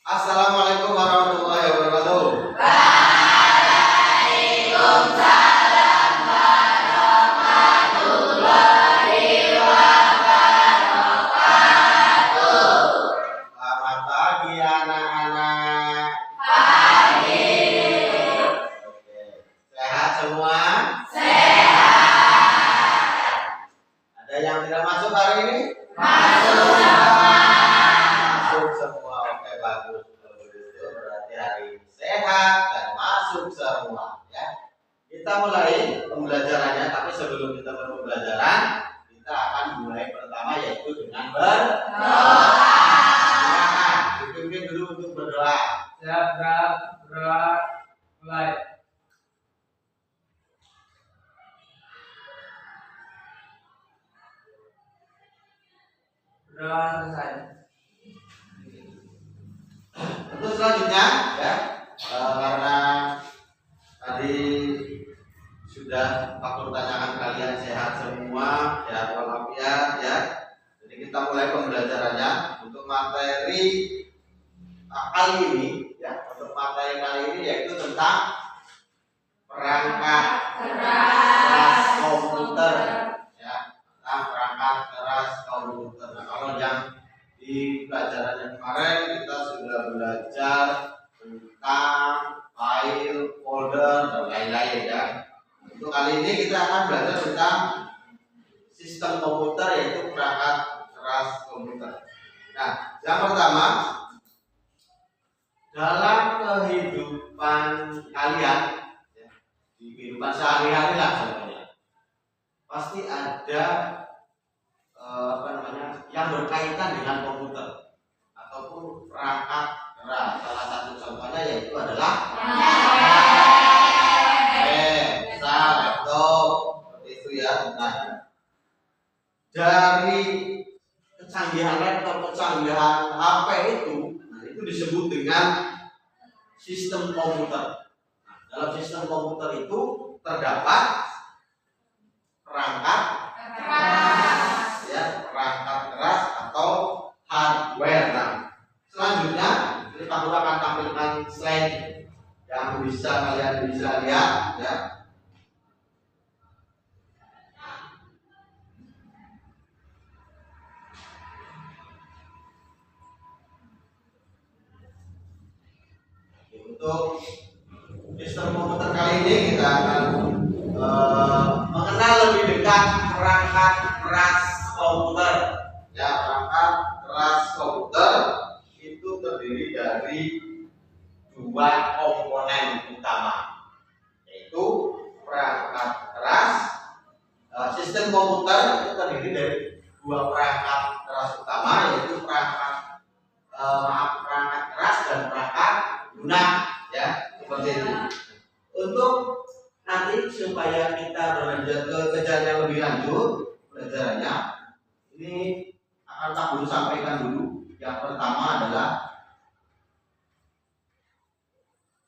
Assalamualaikum warahmatullahi wabarakatuh. Waalaikumsalam warahmatullahi wabarakatuh. Selamat pagi anak-anak. Pagi. Oke. Sehat semua? Sehat. Ada yang tidak masuk hari ini? Masuk semua. Masuk semua. Oke, bagus. Kalau begitu berarti hari ini sehat dan masuk semua ya. Kita mulai pembelajarannya, tapi sebelum kita pembelajaran, kita akan mulai pertama yaitu dengan Doa. silakan dipimpin dulu untuk berdoa. Siap, gerak, mulai. Berdoa selesai. Untuk selanjutnya ya, karena tadi sudah aku tanyakan kalian sehat semua, sehat walafiat ya. Jadi kita mulai pembelajarannya untuk materi kali ini ya. Untuk materi kali ini yaitu tentang perangkat keras komputer ya, tentang perangkat keras komputer. Nah, kalau yang di pelajaran yang kemarin kita sudah belajar tentang file, folder dan lain-lain ya. Untuk kali ini kita akan belajar tentang sistem komputer yaitu perangkat keras komputer. Nah, yang pertama dalam kehidupan kalian ya, di kehidupan sehari-hari lah sebenarnya pasti ada yang berkaitan dengan komputer ataupun perangkat keras. Salah satu contohnya yaitu adalah laptop seperti itu ya. Nah, dari kecanggihan laptop, kecanggihan HP itu, nah, itu disebut dengan sistem komputer. Nah, dalam sistem komputer itu terdapat perangkat ya, perangkat keras atau hardware. Nah, selanjutnya ini Pak Guru akan tampilkan slide yang kalian bisa lihat ya. Untuk sistem komputer kali ini kita akan mengenal lebih dekat perangkat keras komputer. Ya, perangkat keras komputer itu terdiri dari dua komponen utama, yaitu perangkat keras. Sistem komputer itu terdiri dari dua perangkat keras utama, yaitu perangkat keras dan perangkat lunak ya, seperti itu. Untuk nanti supaya kita berlanjut ke kejaran lebih lanjut pelajarannya, ini akan Pak Guru sampaikan dulu. Yang pertama adalah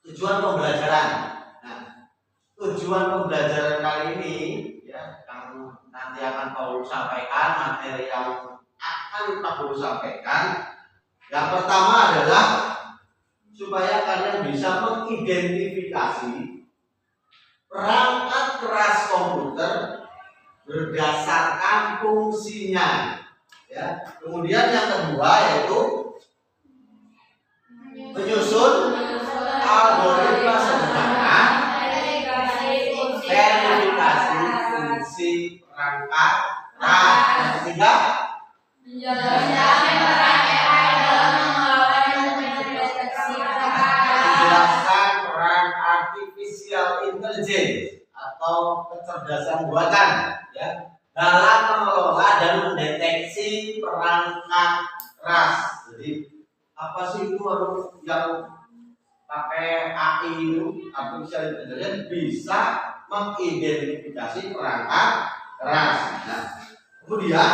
tujuan pembelajaran. Nah, tujuan pembelajaran kali ini ya, yang nanti akan Pak Guru sampaikan, materi yang akan Pak Guru sampaikan. Yang pertama adalah supaya kalian bisa mengidentifikasi perangkat keras komputer berdasarkan fungsinya ya. Kemudian yang kedua yaitu menyusun algoritma sederhana verifikasi fungsi perangkat keras. Yang ketiga menjelaskan peran artificial intelligence atau kecerdasan buatan ya, dalam mengelola dan mendeteksi perangkat keras. Jadi apa sih itu yang pakai AI itu, artificial intelligence, bisa mengidentifikasi perangkat keras. Nah, kemudian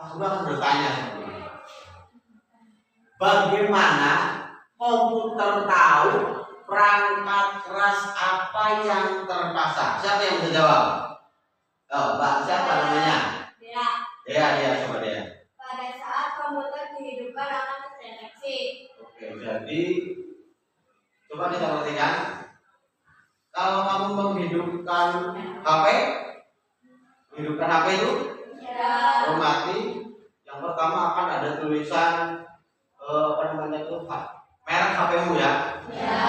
aku akan bertanya, bagaimana komputer tahu perangkat keras apa yang terpasang? Siapa yang bisa jawab? Oh, Mbak, siapa namanya? Ya. Dea, coba Dea. Pada saat komputer Jadi coba kita perhatikan, kalau kamu menghidupkan HP itu hormati, yang pertama akan ada tulisan merek HP-mu ya.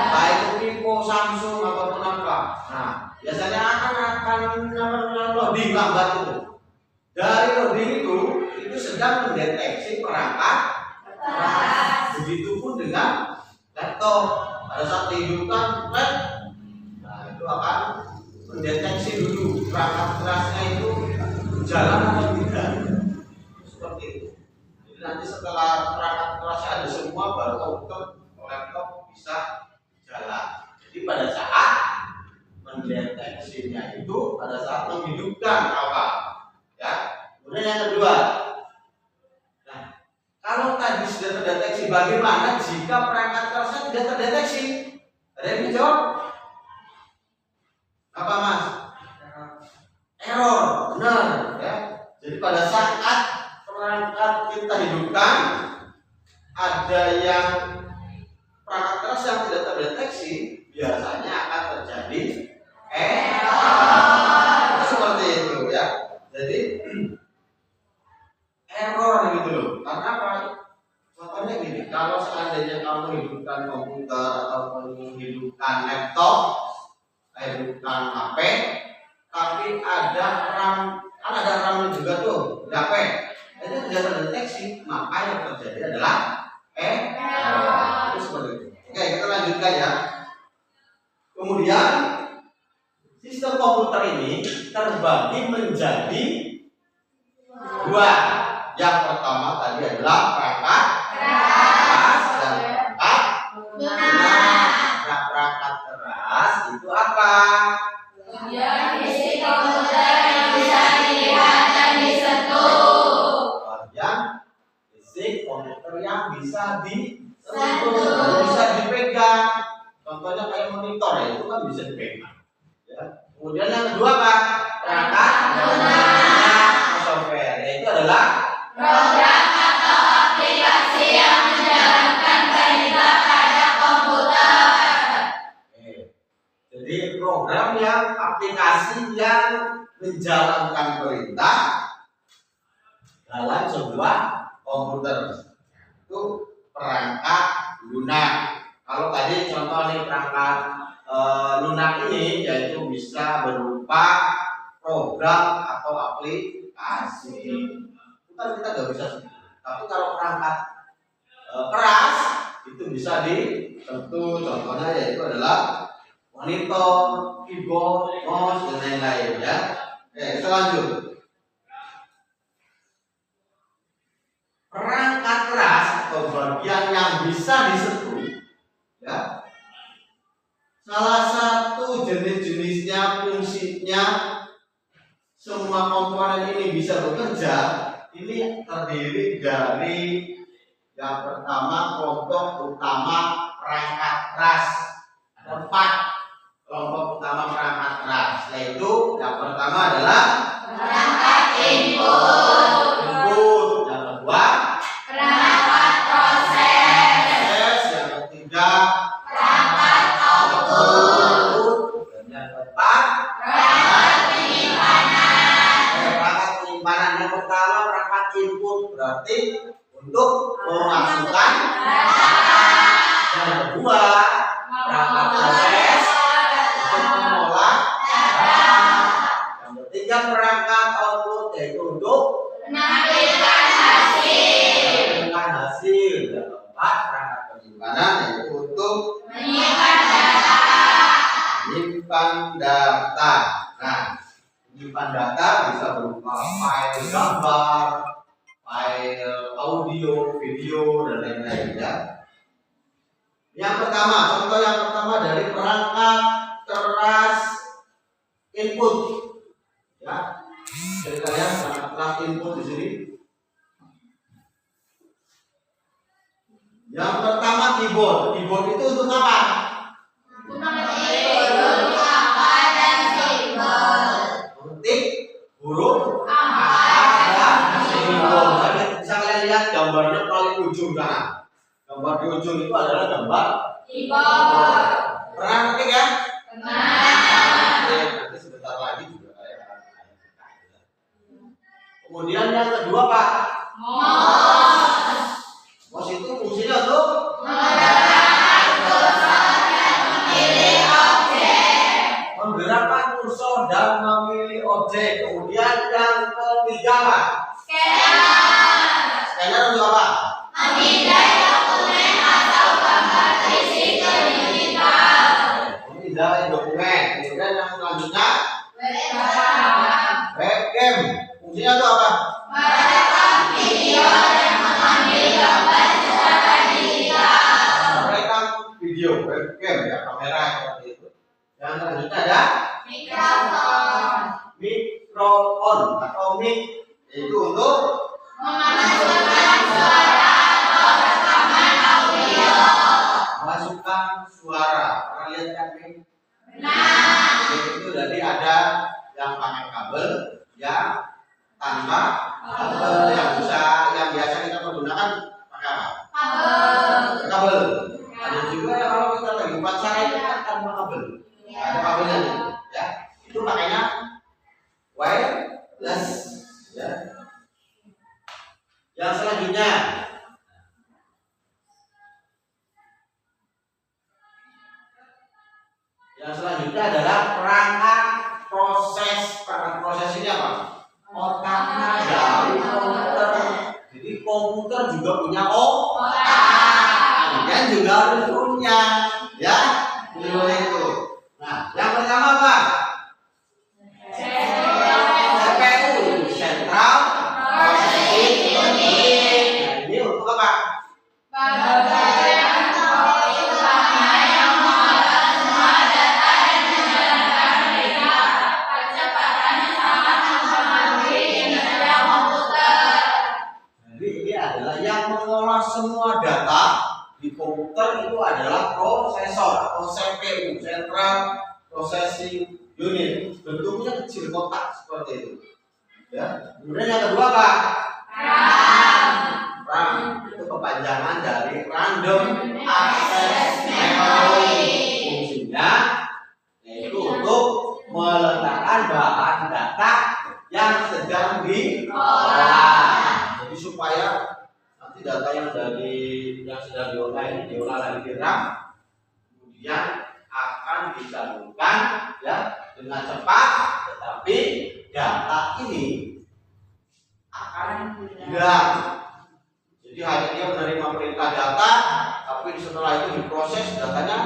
Baik itu Vivo, Samsung ataupun apa. Nah, biasanya akan loading lambat itu. Dari loading itu sedang mendeteksi perangkat keras. Begitupun dengan laptop. Pada saat dihidupkan, nah itu akan mendeteksi dulu perangkat kerasnya itu jalan atau tidak. Seperti itu. Jadi nanti setelah perangkat kerasnya ada semua, baru laptop bisa jalan. Jadi pada saat mendeteksinya itu pada saat menghidupkan apa, ya. Kemudian yang kedua, nah kalau tadi sudah terdeteksi, bagaimana jika perangkat kerasnya tidak terdeteksi? Ada yang menjawab? Apa mas? Error, benar ya. Jadi pada saat perangkat kita hidupkan ada yang perangkat keras yang tidak terdeteksi, biasanya akan terjadi error. Seperti itu ya. Jadi error gitu loh. Karena apa? Contohnya gini, kalau seandainya kamu hidupkan komputer atau menghidupkan laptop, hidupkan HP, tapi ada RAM, kan ada RAM juga tuh, di HP, itu tidak terdeteksi, maka yang terjadi adalah error. Itu seperti itu. Oke, kita lanjutkan ya. Kemudian sistem komputer ini terbagi menjadi dua. Yang pertama tadi adalah perangkat keras dan perangkat lunak. Nah, perangkat keras itu apa? Bagian fisik komputer yang bisa dilihat dan disentuh. Bagian fisik komputer yang bisa disentuh, bisa dipegang. Contohnya kayak monitor ya, itu kan bisa dipegang. Ya. Kemudian yang kedua apa? Perangkat lunak. Software yaitu adalah Program atau aplikasi yang menjalankan perintah pada komputer. Jadi program yang aplikasi yang menjalankan perintah dalam sebuah komputer itu perangkat lunak. Kalau tadi contoh nih perangkat lunak ini yaitu bisa berupa program atau aplikasi. Kan kita nggak bisa sebut. Tapi kalau perangkat keras itu bisa disentuh. Contohnya yaitu adalah monitor, keyboard, mouse dan lain-lain ya. Oke, kita lanjut. Perangkat keras atau bagian yang bisa disentuh ya. Salah satu jenis-jenisnya, fungsinya, semua komponen ini bisa bekerja. Ini terdiri dari yang pertama kelompok utama perangkat keras. Ada 4 kelompok utama perangkat keras, yaitu yang pertama adalah Perangkat input. yang kedua Perangkat proses. yang ketiga Perangkat output. dan yang keempat Perangkat penyimpanan. perangkat penyimpanan. Yang pertama perangkat input, berarti untuk memasukkan data. Yang kedua perangkat proses untuk mengolah data. Yang ketiga perangkat output yaitu untuk Menampilkan hasil. menyimpan hasil. Yang keempat perangkat penyimpanan yaitu untuk Menyimpan data. menyimpan data. Nah, menyimpan data bisa berupa file gambar, file audio, video dan lain-lain ya. Yang pertama, contoh yang pertama dari perangkat keras input ya. Jadi kalian perangkat keras input di sini. Yang pertama keyboard. Keyboard itu untuk apa? Mengetik angka dan simbol. Mengetik huruf Angka dan dan simbol. simbol. Bisa kalian lihat gambarnya paling ujung sana. Gambar di ujung itu adalah gambar keyboard. pernah ketik ya? Benar. Oke, nanti sebentar lagi juga saya akan kemudian yang kedua Pak, mouse itu fungsinya untuk Menggerakkan kursor dan memilih objek. menggerakkan kursor dan memilih objek. Kemudian yang ketiga Pak, Scanner. scanner untuk apa? Memindai dokumen atau gambar fisik ke digital. Memindai dokumen. Kemudian yang selanjutnya Webcam. webcam. Fungsinya untuk apa? Merekam video dan mengambil gambar secara digital. Merekam video, webcam ya, kamera seperti itu. Yang selanjutnya ada Mikrofon. mikrofon atau mic, itu untuk Memasukkan suara atau rekaman audio. memasukkan suara. Pernah lihat kan mic? Benar. Mic itu jadi ada yang pakai kabel, yang tanpa kabel, yang biasa kita pergunakan pakai apa? Kabel. Kabel. Ada juga yang kalau kita lagi upacara itu kan tanpa kabel. Ada kabelnya nih, ya. Itu pakainya wireless, ya. Yang selanjutnya adalah perangkat proses. Perangkat proses ini apa? Otaknya dari komputer. Jadi komputer juga punya otak. Kalian juga harus punya, ya. Itu. Nah, yang pertama apa? CPU, Central Processing Unit. Nah, ini untuk apa? Bagian komputer utama yang mengolah semua data dan menjalankan mereka. Kecepatannya sangat mempengaruhi kinerja komputer. Jadi ini adalah yang mengolah semua data di komputer itu adalah prosesor atau CPU, Central Processing Unit. Bentuknya kecil kotak seperti itu. Ya. Kemudian yang kedua apa? RAM itu kepanjangan dari Random Access Memory. Fungsinya yaitu untuk meletakkan bahan data yang sedang diolah. Jadi supaya nanti data yang sedang diolah ini diolah lagi di RAM, kemudian akan disambungkan ya dengan cepat, tetapi data ini akan hilang. Jadi hanya dia menerima perintah data, tapi setelah itu diproses datanya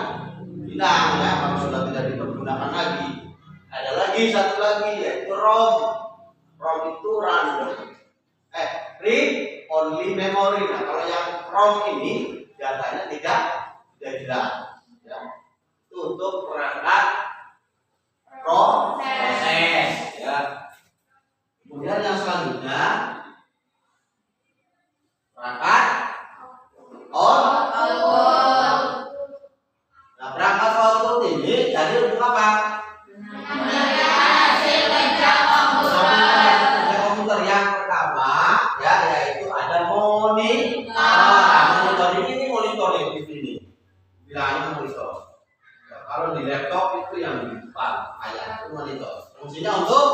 hilang ya, kalau sudah tidak dipergunakan lagi. Ada lagi satu lagi yaitu ROM. ROM itu read only memory. Nah, kalau yang ROM ini datanya tidak hilang. Ya. Itu untuk perangkat proses. Ya. Kemudian yang selanjutnya perangkat output. Nah, perangkat output ini jadi untuk apa? Memberikan hasil kerja komputer. Komputer yang pertama ya yaitu ada monitor. Nah, monitor ini monitor yang di sini. Bilangnya monitor. Ya, kalau di laptop itu yang di depan ayat itu monitor. Fungsinya untuk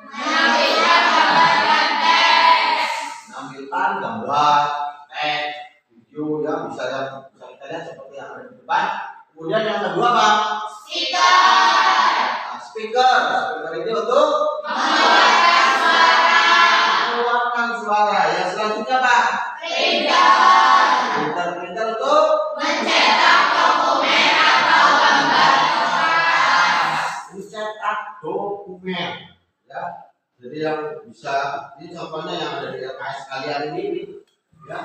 Menampilkan gambar dan teks. menampilkan gambar, teks, video ya bisa kita lihat seperti yang ada di depan. Kemudian yang kedua apa? Speaker. Nah, speaker ini untuk Mengeluarkan suara. mengeluarkan suara. Yang selanjutnya apa? Printer. Printer untuk Mencetak dokumen atau gambar kertas. mencetak dokumen. Ya, jadi yang bisa ini contohnya yang ada di LKS kalian ini ya.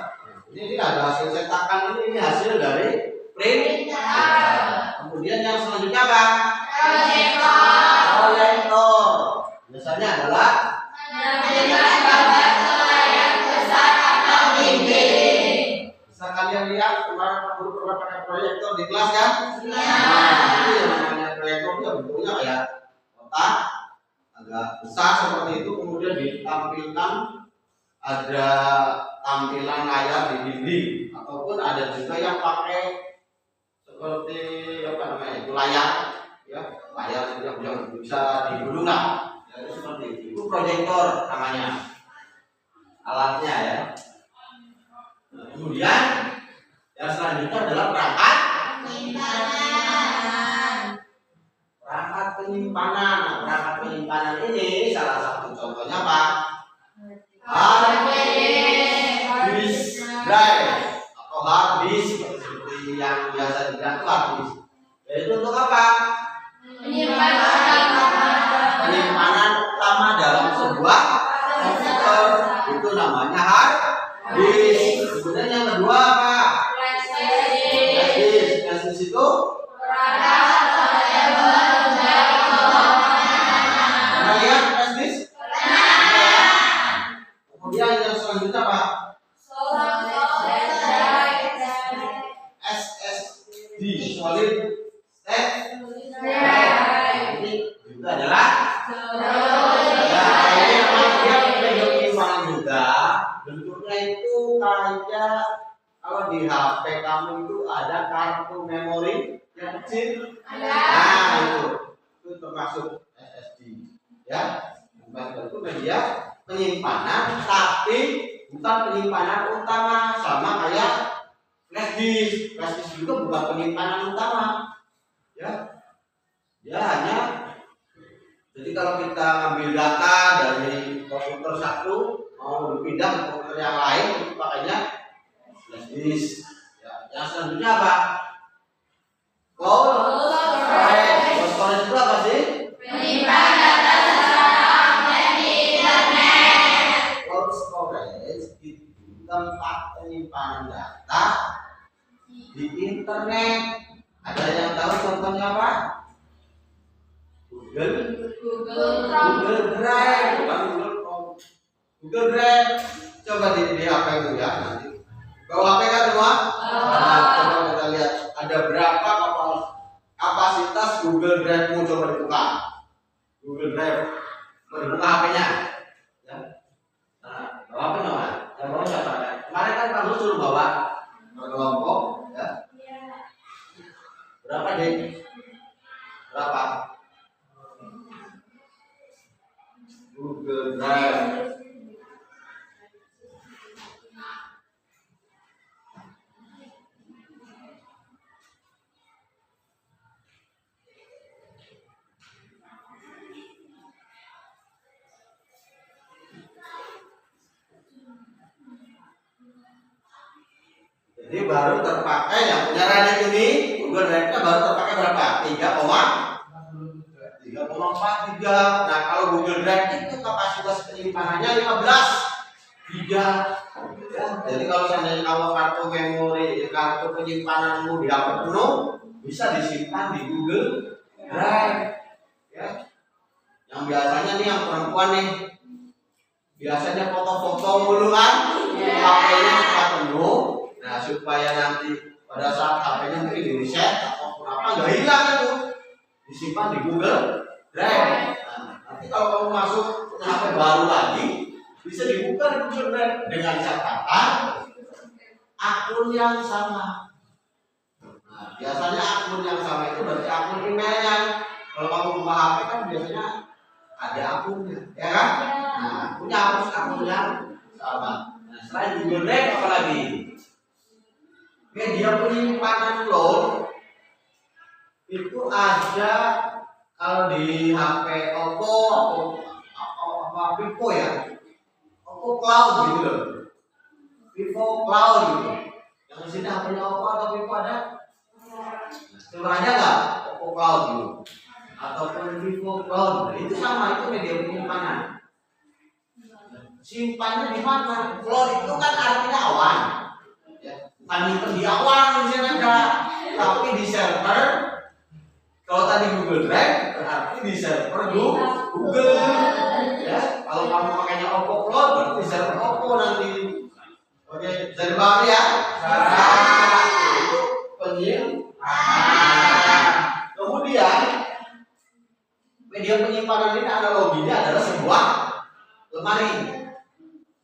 Ini ada hasil cetakan ini hasil dari printer. Kemudian yang selanjutnya apa? Proyektor. Biasanya adalah Menampilkan gambar ke layar besar atau dinding. bisa kalian lihat kemarin guru pernah pakai proyektor di kelas kan? Iya. Nah, itu yang namanya proyektor dia bentuknya kayak kotak agak besar seperti itu, kemudian ditampilkan ada tampilan layar di dinding atau ataupun ada juga yang pakai seperti apa namanya itu layar, ya layar yang bisa digulung lah, ya, itu seperti itu proyektor namanya alatnya ya. Nah, kemudian yang selanjutnya adalah perangkat penyimpanan. Nah, perangkat penyimpanan ini salah satu contohnya apa? Hard disk drive atau hard disk seperti yang biasa digunakan itu hard disk. Yaitu untuk apa? Penyimpanan utama dalam sebuah komputer itu namanya hard disk. Kemudian yang kedua apa? Flash disk. Flash disk itu kemudian yang selanjutnya apa? SSD, solid state drive. Ini juga adalah ini memang dia punya penyimpanan juga. Bentuknya itu kayak kalau di HP kamu itu ada kartu memori yang kecil. Nah itu termasuk SSD, ya. Itu media penyimpanan, tapi bukan penyimpanan utama, sama kayak flash disk. Flash disk juga bukan penyimpanan utama, ya. Dia hanya jadi kalau kita ambil data dari komputer satu mau dipindah ke komputer yang lain itu pakainya flash disk. Ya. Yang selanjutnya apa? Cloud storage. Cloud storage itu apa sih? Menyimpan data seseorang di internet. Cloud storage itu tempat penyimpanan data di internet. Ada yang tahu contohnya apa? Google Drive, bukan Google Drive. Coba di HP itu ya nanti. Bawa HP kan semua? Nah, coba kita lihat ada berapa kapasitas Google Drive-mu, coba dibuka. Google Drive, coba dibuka HP-nya. Ya. Nah, bawa apa nama? Yang bawa siapa? Kemarin kan kamu suruh bawa berkelompok, ya. Berapa deh? Berapa? Google Drive. Jadi baru terpakai yang punya Reddit ini, Google Drive-nya baru terpakai berapa? 3,43. Nah, kalau Google Drive itu kapasitas penyimpanannya 15 giga. Ya, jadi kalau seandainya kamu kartu memori, kartu penyimpananmu di HP penuh, bisa disimpan di Google Drive. Ya. Yang biasanya nih yang perempuan nih, biasanya foto-foto mulu kan, HP-nya suka penuh. Nah, supaya nanti pada saat HP-nya mungkin di reset ataupun apa nggak hilang itu, disimpan di Google Drive. Nah, nanti kalau kamu masuk ke HP baru lagi, bisa dibuka di Google Drive dengan catatan akun yang sama. Nah, biasanya akun yang sama itu berarti akun emailnya. Kalau kamu buka HP kan biasanya ada akunnya, ya kan? Nah, punya akun yang sama. Nah, selain Google Drive apa lagi? Media penyimpanan cloud itu ada kalau di HP Oppo apa Vivo ya, Oppo Cloud gitu loh, Vivo Cloud gitu. Yang di sini HP-nya Oppo atau Vivo ada? Coba aja nggak Oppo Cloud gitu, ataupun Vivo Cloud. Itu sama, itu media penyimpanan. Simpannya di mana? Cloud itu kan artinya awan. Bukan di awan di sini ada, tapi di server. Kalau tadi Google Drive berarti di server Google. Ya, kalau kamu pakainya Oppo Cloud berarti di server Oppo nanti. Oke, jadi paham ya? Nah, itu penyimpanan. Kemudian media penyimpanan ini analoginya adalah sebuah lemari.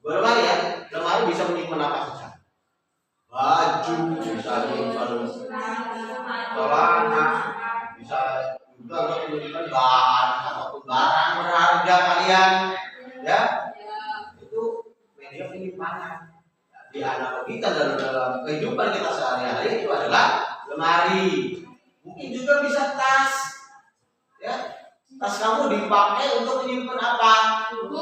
Lemari ya, lemari bisa menyimpan apa saja. baju, bisa menyimpan celana, bisa juga untuk menyimpan bahan ataupun barang berharga kalian, ya. Itu media penyimpanan. Dianalogikan dalam kehidupan kita sehari-hari itu adalah lemari. Mungkin juga bisa tas, ya. Tas kamu dipakai untuk menyimpan apa? Itu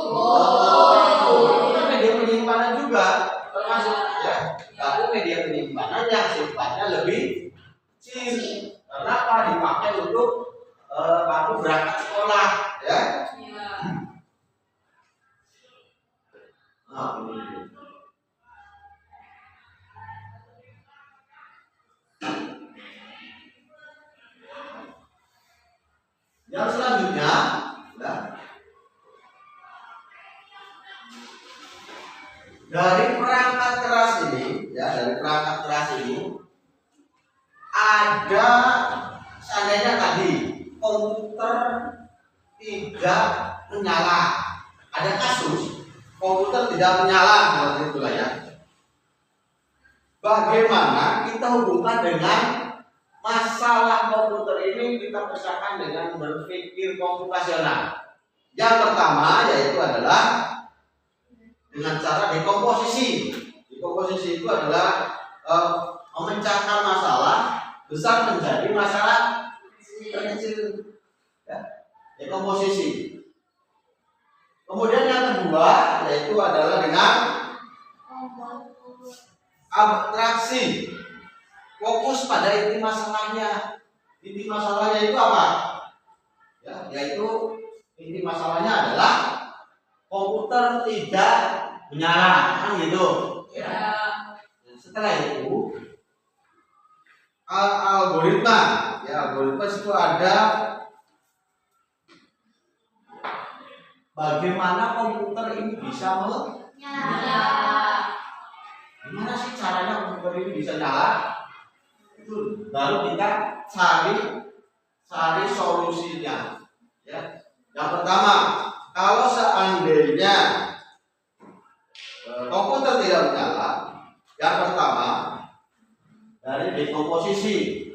media penyimpanan juga termasuk, ya. Tapi media penyimpanan yang sifatnya lebih kecil. Karena apa? Dipakai untuk kamu berangkat sekolah, ya. Nah, ini. Yang selanjutnya, ya, dari perangkat keras ini, ya, dari perangkat keras ini ada, seandainya tadi komputer tidak menyala, ada kasus komputer tidak menyala seperti itulah, ya. Bagaimana kita hubungkan dengan masalah komputer ini? Kita pisahkan dengan berpikir komputasional. Yang pertama yaitu adalah dengan cara dekomposisi. Dekomposisi itu adalah memecahkan masalah besar menjadi masalah kecil, ya. Dekomposisi. Kemudian yang kedua yaitu adalah dengan abstraksi. Fokus pada inti masalahnya. Inti masalahnya itu apa? Ya, yaitu inti masalahnya adalah komputer tidak menyala, kan gitu. Ya. Setelah itu algoritma. Ya, algoritma itu ada bagaimana komputer ini bisa menyala. Gimana sih caranya komputer ini bisa nyala? Itu baru kita cari solusinya, ya. Yang pertama, kalau seandainya komputer tidak menyala, yang pertama dari dekomposisi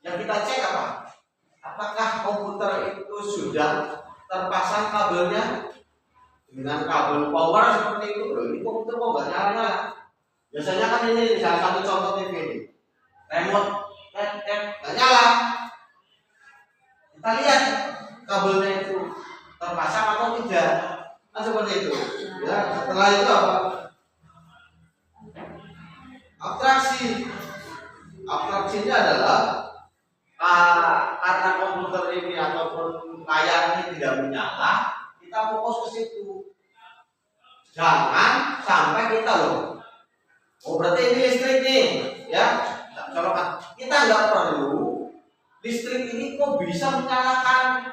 yang kita cek apa? Apakah komputer itu sudah terpasang kabelnya dengan kabel power seperti itu? Ini komputer kok nggak nyala? Biasanya kan ini salah satu contoh TV ini, remote nggak nyala. Kita lihat kabelnya itu terpasang atau tidak, nah, seperti itu. Ya, setelah itu apa? Abstraksi. Abstraksinya adalah karena komputer ini ataupun layar ini tidak menyala, kita fokus ke situ. Jangan sampai kita berarti ini listrik nih, ya. Kalau kita nggak perlu listrik ini kok bisa menyalakan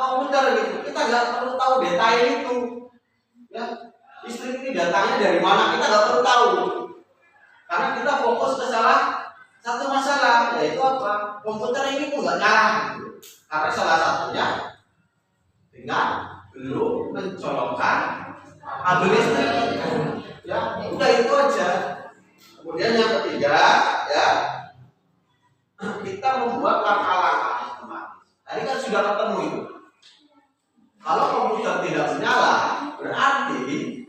komputer gitu. Kita nggak perlu tahu detail itu, ya. Listrik ini datangnya dari mana kita nggak perlu tahu, karena kita fokus ke salah satu masalah, yaitu apa? Komputer ini kok nggak nyala, karena salah satunya dengan belum mencolokkan kabel listrik. Ya, udah itu aja. Kemudian yang ketiga, ya, kita membuat langkah-langkah sistematis. Tadi kan sudah ketemu itu. Kalau komputer tidak menyala, berarti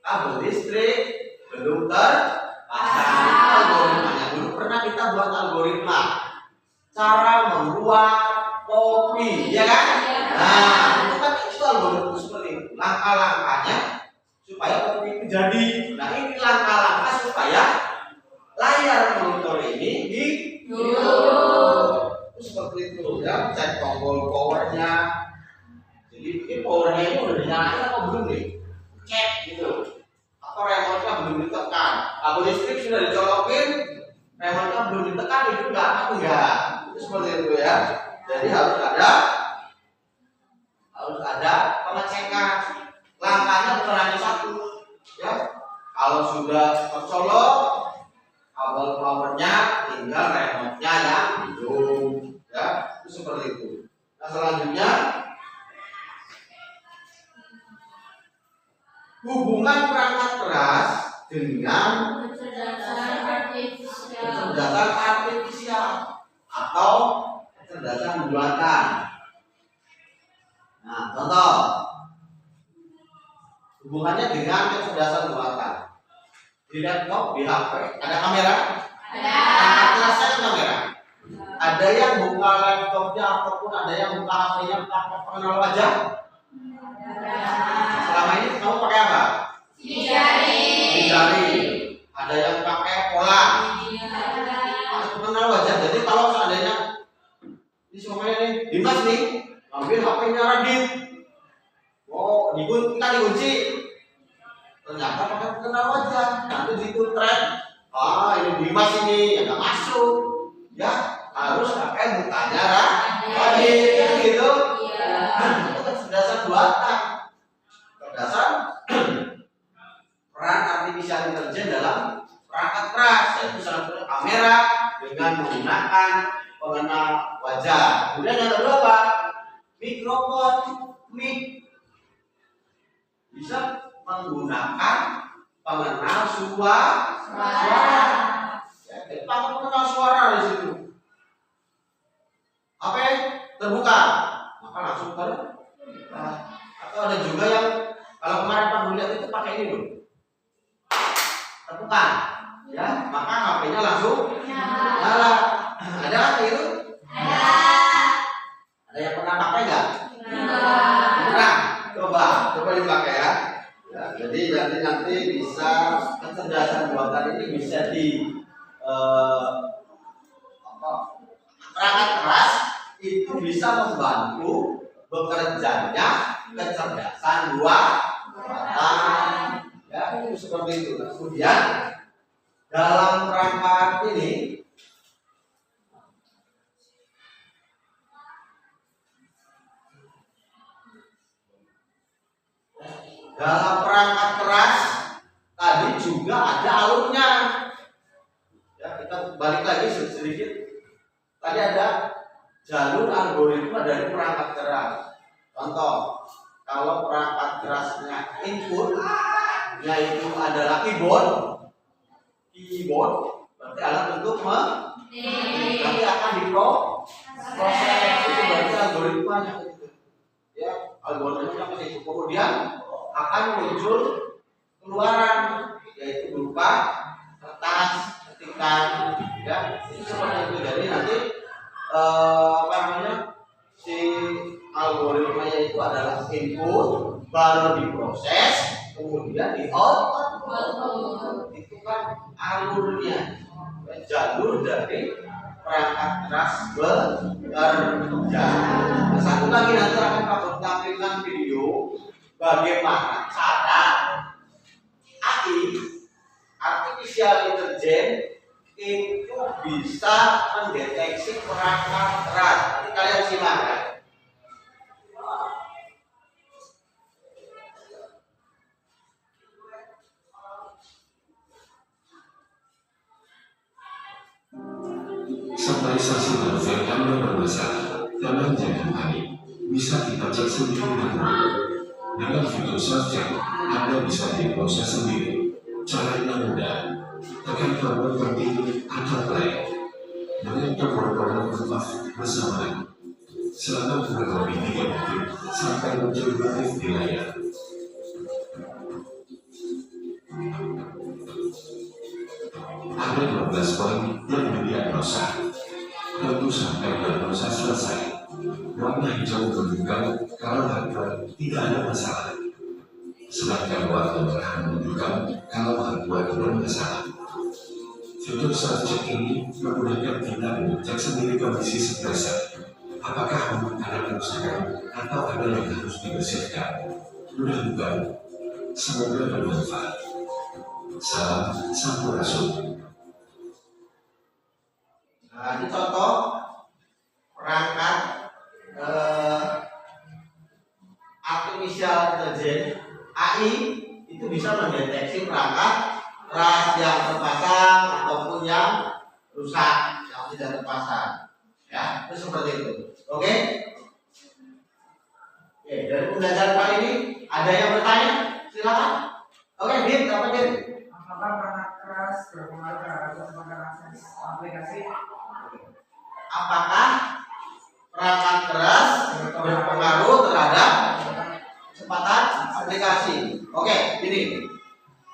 kabel listrik belum terpasang. Algoritmanya dulu pernah kita buat algoritma cara membuat kopi, ya kan? Nah, itu kan itu algoritma seperti itu. Langkah-langkahnya supaya kopi itu jadi. Nah, ini langkah-langkah supaya layar monitor ini hidup. Itu seperti itu, ya. Cek tombol powernya. Jadi ini powernya ini udah dinyalain atau belum nih? Cek gitu. Atau remote-nya belum ditekan. Kabel listrik sudah dicolokin, remote-nya belum ditekan, itu enggak. Itu seperti itu, ya. Jadi harus ada pengecekan. Langkahnya bukan hanya satu, ya. Kalau sudah tercolok kabel powernya, tinggal remote-nya yang hidup, ya. Itu seperti itu. Nah, selanjutnya hubungan perangkat keras dengan kecerdasan artifisial atau kecerdasan buatan. Nah, contoh hubungannya dengan kecerdasan buatan. Di laptop, di HP, ada kamera? Ada. Perangkat kerasnya ada kamera. Ada yang buka laptopnya ataupun ada yang buka HP-nya pakai pengenal wajah? Selama ini kamu pakai apa? Jari. Jari. Ada yang pakai pola. Ada pengenal wajah. Jadi kalau seandainya ini semuanya nih, Dimas nih, ambil HP-nya Radit. Oh, kita dikunci. Ternyata pakai pengenal wajah. Nanti dihitung tren. Ah, ini Dimas ini yang nggak masuk. Ya, harus pakai mukanya Radit. Gitu. Itu kecerdasan buatan. Kecerdasan peran artificial intelligence dalam perangkat keras, yaitu salah satu kamera dengan menggunakan pengenal wajah. Kemudian yang kedua apa? Mikrofon, mic, bisa menggunakan pengenal suara. Ya, jadi pakai pengenal suara di situ. Apa ya? Terbuka, maka langsung terbuka. Atau ada juga yang kalau kemarin Pak lihat itu pakai ini loh, tepukan, ya, maka HP-nya langsung nyala. Ada kan itu? Ada yang pernah pakai nggak? Pernah. Coba dipakai ya. Ya, jadi nanti bisa kecerdasan buatan ini bisa di perangkat keras itu bisa membantu bekerjanya kecerdasan buatan. Ya, itu seperti itu. Nah, kemudian dalam perangkat ini tadi juga ada alurnya. Ya, kita balik lagi sedikit. Tadi ada jalur algoritma dari perangkat keras. Contoh, kalau perangkat kerasnya input yaitu adalah keyboard berarti alat untuk nanti akan diproses. Itu berarti algoritmanya itu. Ya, algoritmanya seperti itu. Kemudian akan muncul keluaran yaitu berupa kertas, ketikan, ya, itu seperti itu. Jadi nanti si algoritmanya itu adalah input, baru diproses, kemudian di output. Itu kan alurnya, jalur dari perangkat keras bekerja. Nah, satu lagi nanti akan Pak tampilkan video bagaimana cara AI artificial intelligence itu bisa mendeteksi perangkat keras. Nanti kalian simak ya. Sampai stasiun novel Anda bermasalah, jangan panik. Bisa kita cek sendiri dulu. Dengan fitur self-check, Anda bisa diproses sendiri. Caranya mudah. Tekan tombol tertinggi atau play. Dengan tombol bersama. Selama kurang lebih 3 menit sampai muncul notif di layar. Ada 12 poin yang didiagnosa. Tunggu sampai diagnosa selesai. Warna hijau menunjukkan kalau hardware tidak ada masalah. Sedangkan warna merah menunjukkan kalau hardware bermasalah. Fitur self-check ini memudahkan kita mengecek sendiri kondisi stres. Apakah ada kerusakan atau ada yang harus dibersihkan? Mudah-mudahan semoga bermanfaat. Salam Sampurasun. Nah, ini contoh perangkat artificial intelligence AI itu bisa mendeteksi perangkat keras yang terpasang ataupun yang rusak yang tidak terpasang. Ya, itu seperti itu. Oke? Oke, dari pembelajaran kali ini ada yang bertanya? Silakan. Oke, Din, apa Din? Apakah perangkat keras keras berpengaruh terhadap kecepatan akses aplikasi? Apakah perangkat keras berpengaruh terhadap kecepatan aplikasi? Oke, ini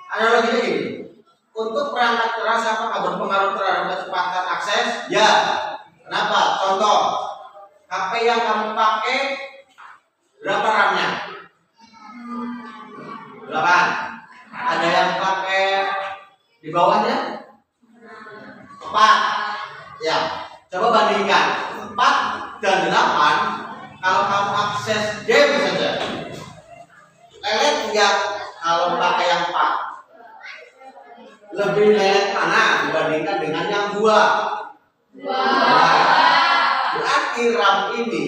analoginya gini. Untuk perangkat keras apakah berpengaruh terhadap kecepatan akses? Ya. Kenapa? Contoh, HP yang kamu pakai berapa RAM-nya? 8. Ada yang pakai di bawahnya? 4. Ya. Coba bandingkan 4 dan 8. Kalau kamu akses game saja, lelet ya kalau pakai yang 4. Lebih lelet mana dibandingkan dengan yang 2? Berarti RAM ini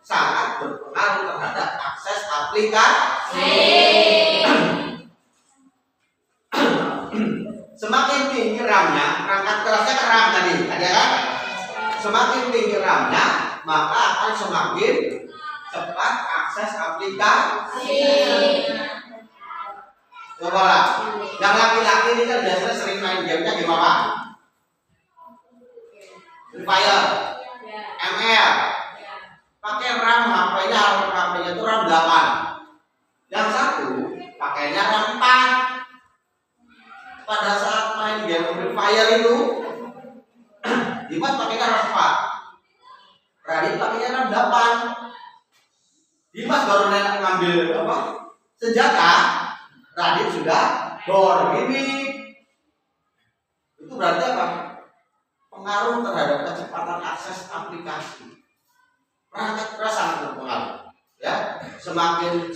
sangat berpengaruh terhadap akses aplikasi. Semakin tinggi RAM-nya, perangkat kerasnya kan RAM tadi, ada kan? Semakin tinggi RAM-nya, maka akan semakin cepat akses aplikasi. Coba lah, yang laki-laki ini kan biasanya sering main gamenya game apa? Free Fire, ML. Pakai RAM HP-nya itu RAM 8. Yang satu pakainya RAM 4. Pada saat main game Free Fire itu Dimas pakainya RAM 4. Radit pakainya RAM 8. Dimas baru ngambil apa? Senjata, Radit sudah bor ini. Itu berarti apa? Pengaruh terhadap kecepatan akses aplikasi. Perangkat keras sangat berpengaruh. Ya, semakin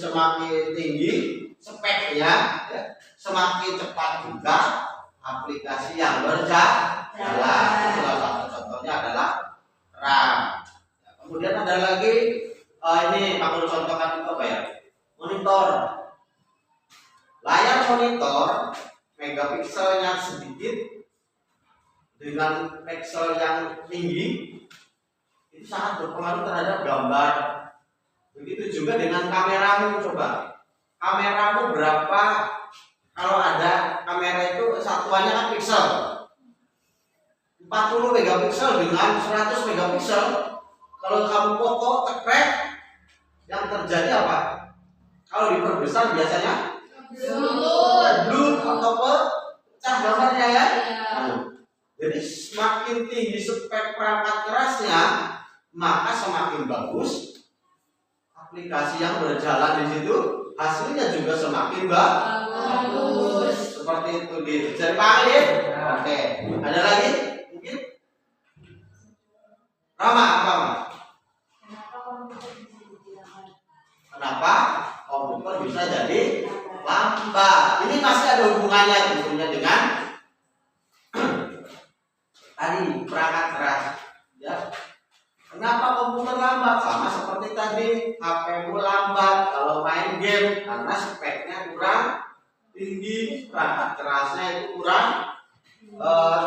tinggi speknya, ya, semakin cepat juga aplikasi yang berjalan. Salah satu contohnya adalah RAM. Ya, kemudian ada lagi ini aku contohkan itu apa ya? Monitor. Layar monitor megapikselnya sedikit dengan pixel yang tinggi itu sangat berpengaruh terhadap gambar. Begitu juga dengan kameramu. Coba kameramu berapa? Kalau ada kamera itu satuannya kan pixel, 40 megapiksel dengan 100 megapiksel. Kalau kamu foto cekrek, yang terjadi apa? Kalau diperbesar biasanya blur atau pecah gambarnya ya. Jadi semakin tinggi spek perangkat kerasnya, maka semakin bagus aplikasi yang berjalan di situ, hasilnya juga semakin bagus. Seperti itu bisa dipahami? Oke. Ada lagi? Mungkin? Rama, apa? Kenapa komputer bisa jadi lambat? Ini masih ada hubungannya tentunya dengan tadi perangkat keras. Ya. Kenapa komputer lambat? Sama seperti tadi, HP-mu lambat kalau main game karena speknya kurang tinggi, perangkat kerasnya itu kurang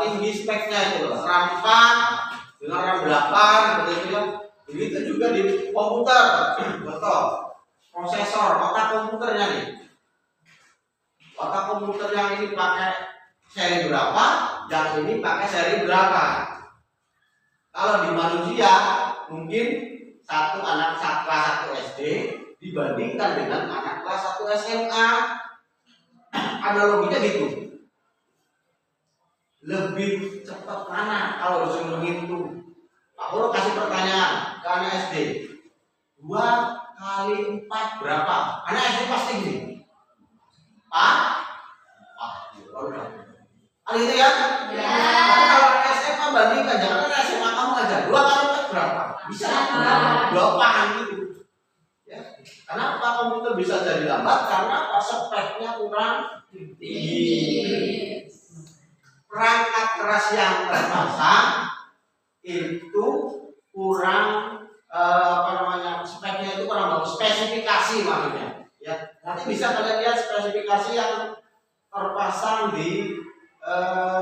tinggi speknya itu. RAM 4 dengan RAM 8 begitu ya. Begitu juga di komputer. Contoh, prosesor, otak komputernya nih. Otak komputer yang ini pakai seri berapa, yang ini pakai seri berapa. Kalau di manusia mungkin satu anak kelas 1 SD dibandingkan dengan anak kelas 1 SMA. Analoginya gitu. Lebih cepat mana kalau disuruh ngitung? Pak Guru kasih pertanyaan ke anak SD. 2 kali 4 berapa? Anak SD pasti gini. Pak? Ada itu ya? Ya. Tapi kalau anak SMA bandingkan, jangan anak SMA kamu aja 2 kali 4 berapa? Bisa 8 gitu. Ya. Kenapa komputer bisa jadi lambat? Karena speknya kurang tinggi. Perangkat keras yang terpasang itu kurang speknya itu kurang bagus, spesifikasi maksudnya. Ya, nanti bisa kalian lihat spesifikasi yang terpasang di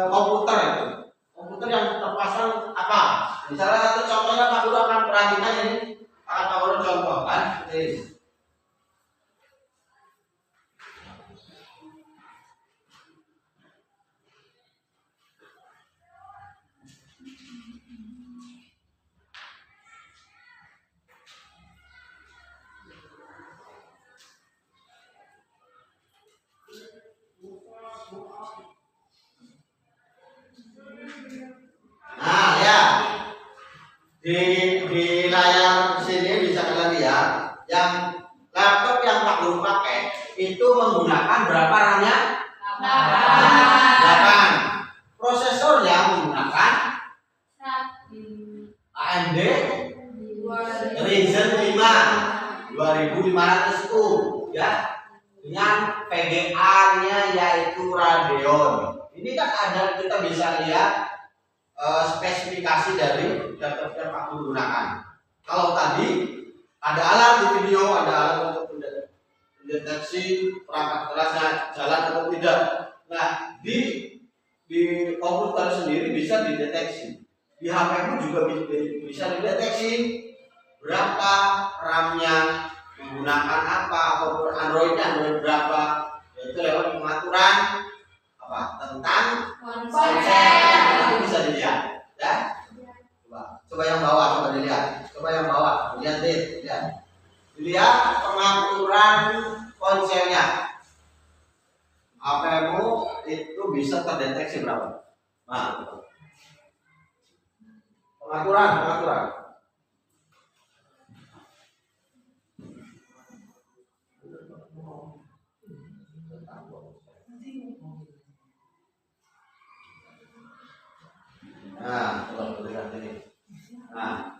komputer itu. Komputer yang terpasang apa? Misalnya satu contohnya Pak Guru akan perhatikan ini, akan Pak Guru contohkan seperti ini. yang laptop yang Pak Guru pakai itu menggunakan berapa RAM-nya? 8. Prosesornya menggunakan AMD Ryzen 5 2500U ya, dengan VGA-nya yaitu Radeon. Ini kan ada, kita bisa lihat spesifikasi dari laptop yang Pak Guru gunakan. Kalau tadi ada alat di video, ada alat untuk mendeteksi perangkat kerasnya jalan atau tidak. Nah, di komputer sendiri bisa dideteksi. Di HP-mu juga bisa dideteksi berapa RAM-nya, menggunakan apa, ataupun Android berapa. Itu lewat pengaturan apa tentang ponsel. Nanti bisa dilihat, ya. Coba yang bawah, coba dilihat. Coba yang bawah, lihat deh, lihat. Dilihat pengaturan ponselnya. HP-mu itu bisa terdeteksi berapa? Nah, pengaturan. Nah, coba lihat ini. Nah,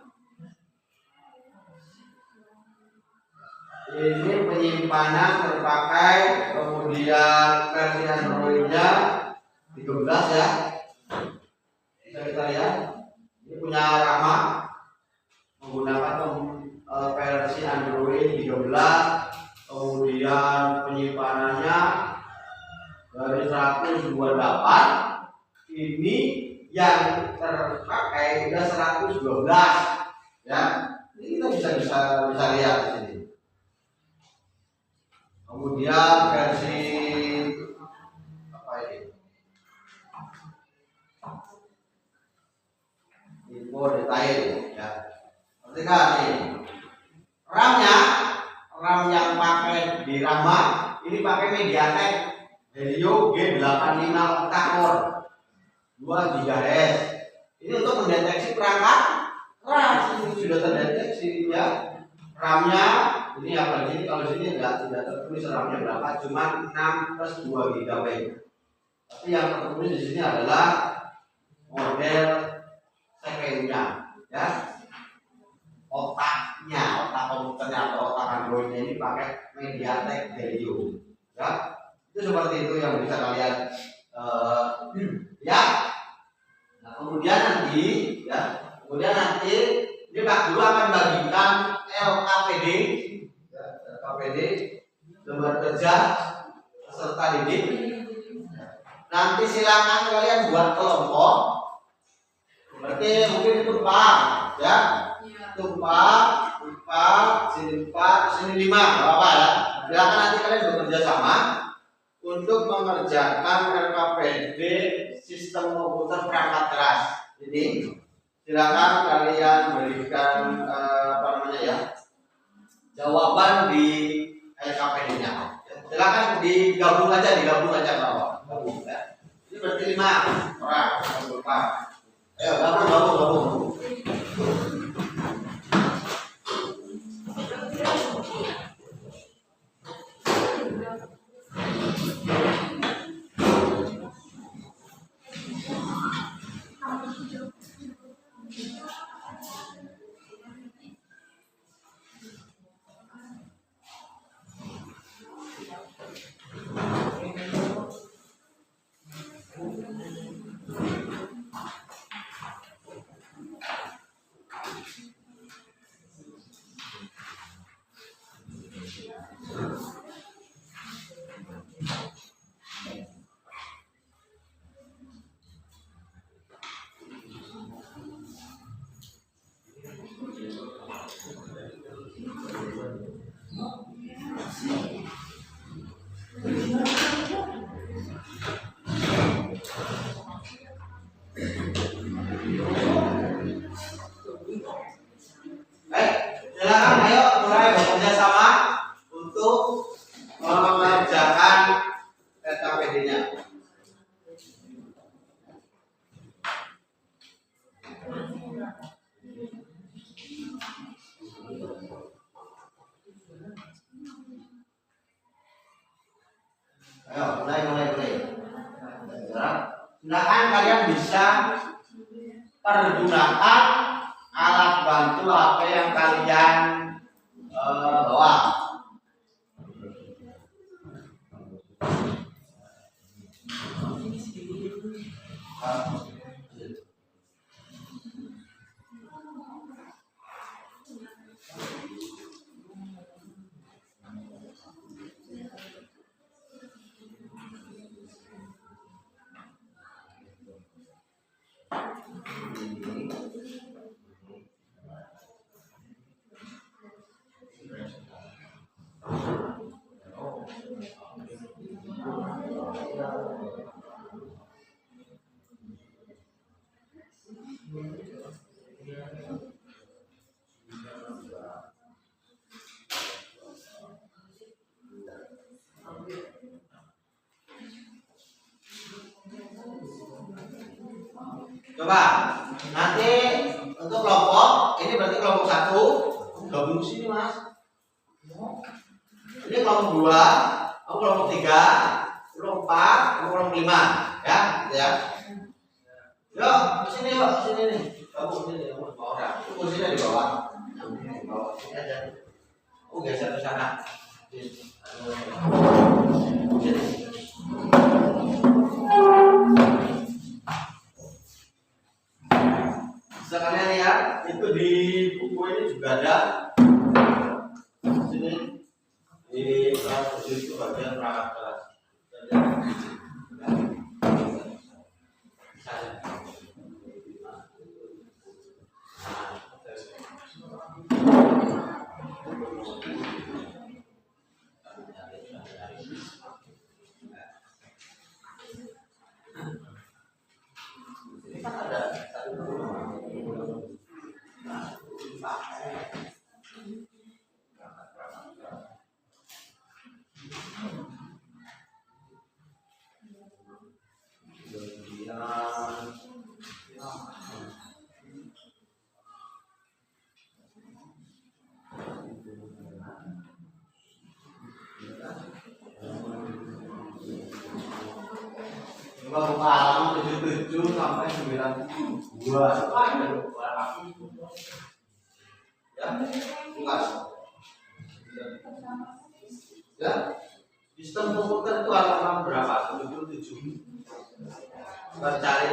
ini penyimpanan terpakai, kemudian versi Android-nya 13 ya. Bisa kita lihat. Ini punya Rama menggunakan versi Android 13, kemudian penyimpanannya dari 128. Ini yang terpakai sudah 112 ya. Ini kita bisa lihat di sini. Kemudian versi apa ini? Info detail ya. Perhatikan nih. RAM yang pakai di Rama ini pakai MediaTek Helio G85 octa-core 2 GHz. Ini untuk mendeteksi perangkat keras. Ini sudah terdeteksi ya. RAM-nya ini apa di sini? Kalau di sini tidak tertulis RAM-nya berapa, cuma 6 plus 2 GB. Tapi yang tertulis di sini adalah model CPU-nya ya. Otak komputernya atau otak Android-nya ini pakai MediaTek Helio ya. Itu seperti itu yang bisa kalian ya. Nah, kemudian nanti ini Pak Guru akan bagikan LKPD lembar kerja peserta didik. Nanti silakan kalian buat kelompok. Berarti mungkin itu 4 ya. Itu 4, sini 4, sini 5, apa ya? Silakan nanti kalian bekerja sama untuk mengerjakan LKPD sistem komputer perangkat keras. Ini silakan kalian berikan jawaban di LKPD-nya. Silakan digabung aja bawah. Ya. Ini berarti 5 orang. Ayo gabung. Silakan ayo mulai bekerja sama untuk Ayo, mulai. Ya. Silakan kalian bisa pergunakan alat bantu HP yang kalian bawa. Coba nanti untuk kelompok ini berarti kelompok 1 gabung sini mas. Ini kelompok 2, kamu kelompok 3, kelompok 4, kamu kelompok 5, ya, gitu ya. Yuk, sini nih. Kamu sini, kamu orang. Itu kursinya di bawah. Di bawah sini aja. Oh, geser ke sana. Sini. Bisa kalian lihat itu di buku ini juga ada sini di itu bagian perangkat kelas. Buka halaman 77 sampai 92. Ya, buka. Ya, sistem komputer itu halaman berapa? 77. Kita cari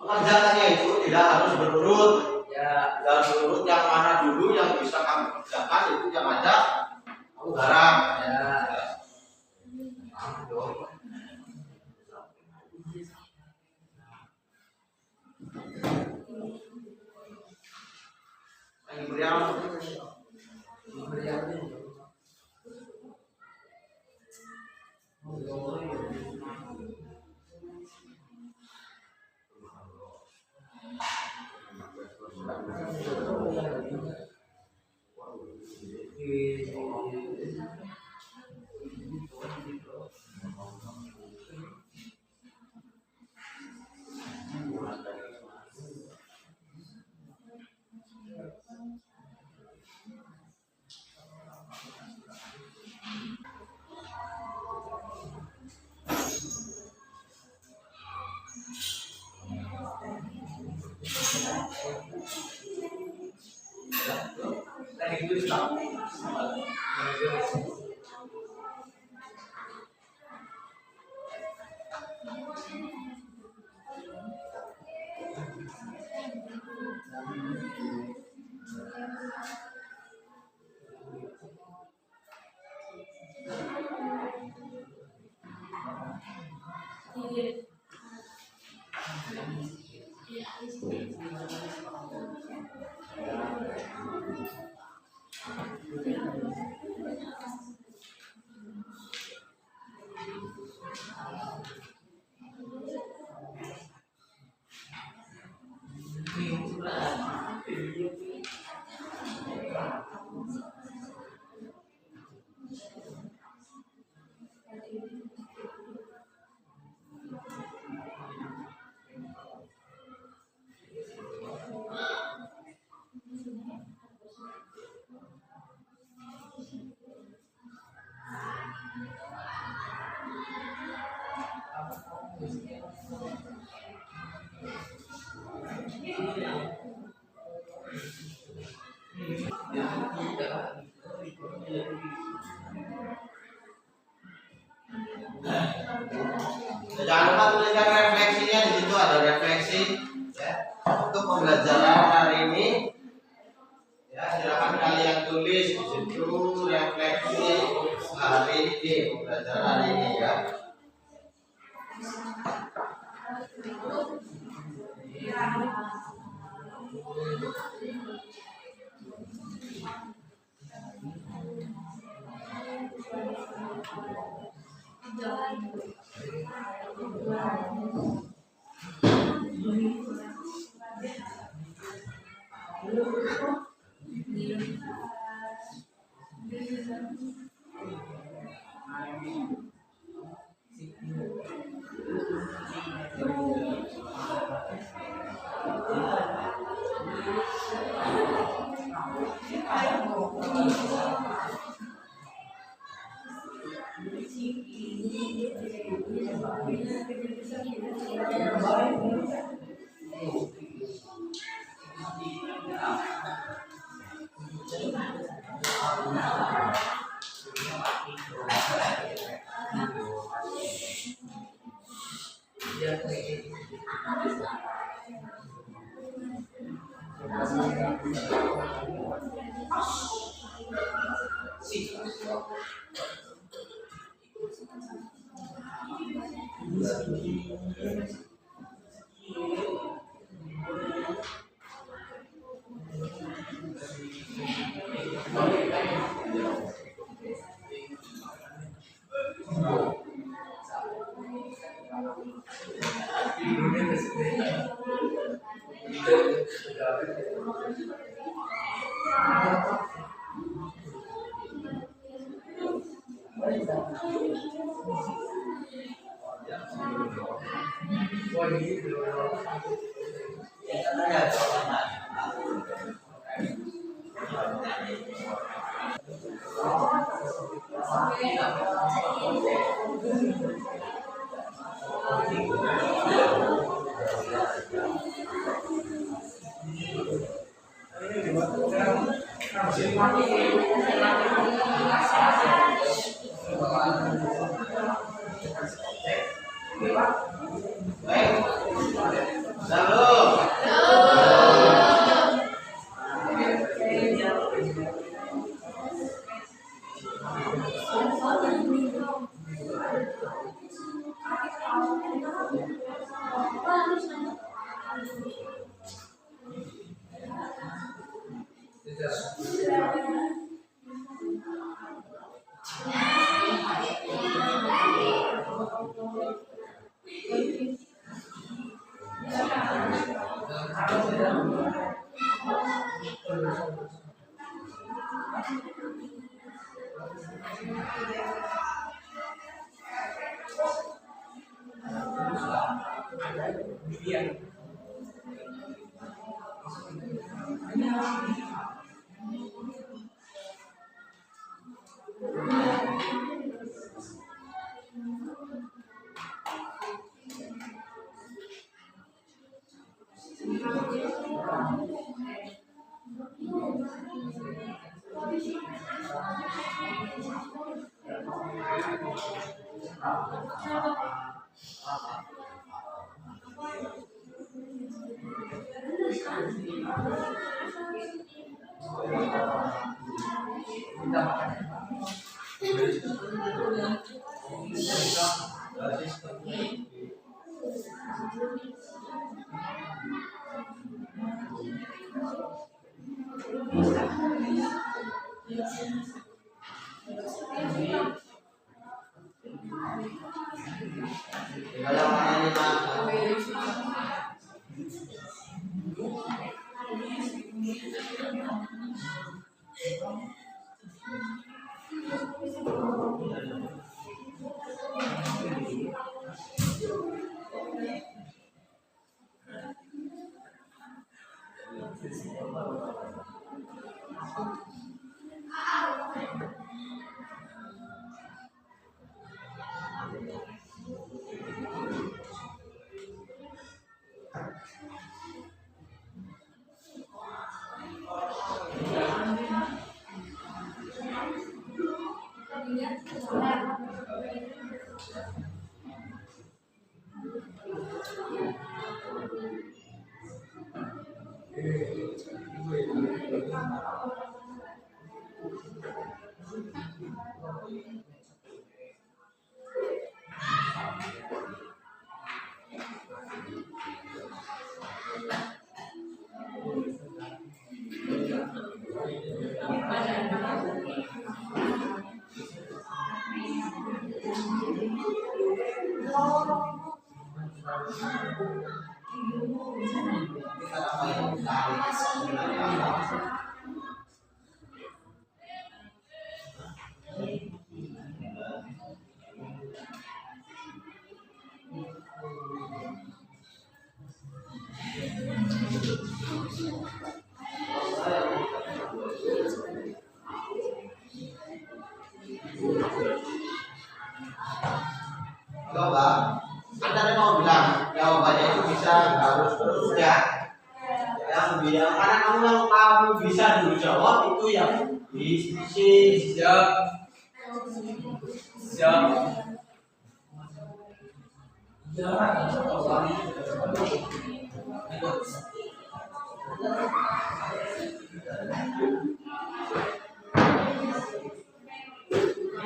pengerjaannya itu tidak harus berurut, ya, tidak harus berurut. Yang mana dulu yang bisa kamu kerjakan itu yang ada kamu garap, ya. Lagi beriang. Tadi itu stop. Jangan lupa tuliskan refleksinya, di situ ada refleksi ya, untuk pembelajaran hari ini. Ya, silakan kalian tulis di situ refleksi hari ini, pembelajaran hari ini ya. Tinggal yang mana ini Pak? Coba, kan tadi mau bilang jawabannya itu bisa harus terus ya. Yang bilang karena kamu bisa dulu jawab itu yang bisnis. Siap.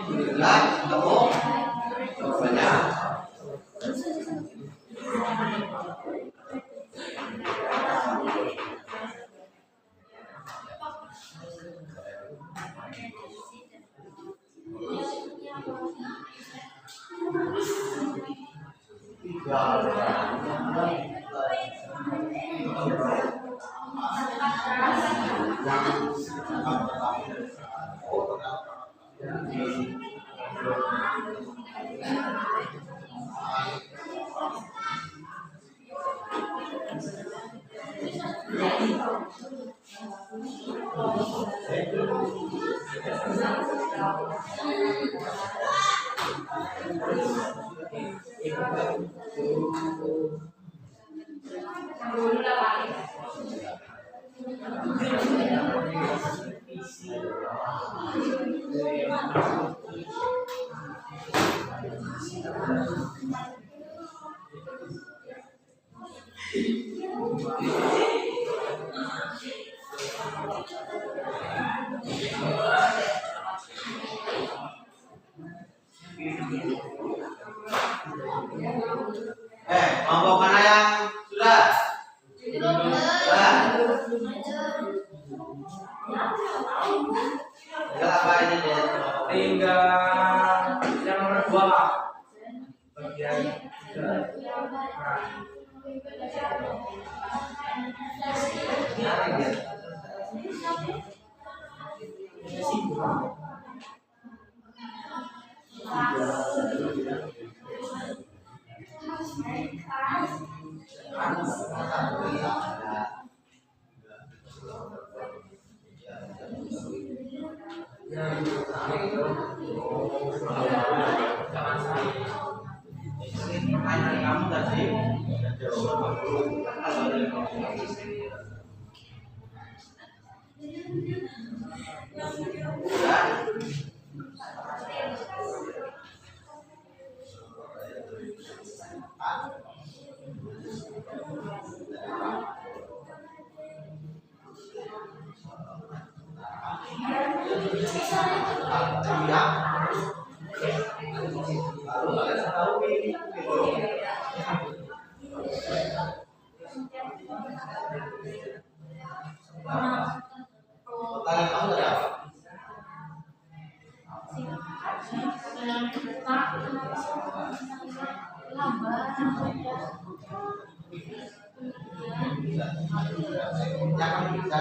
Alhamdulillah, kamu jawabannya. Kelompok mana yang sudah? Sudah. Tinggal apa ini deh? Tinggal yang nomor 2 Pak. Bagian Pertanyaan kamu tadi Pertanyaan kamu tadi apa? Jangan bisa.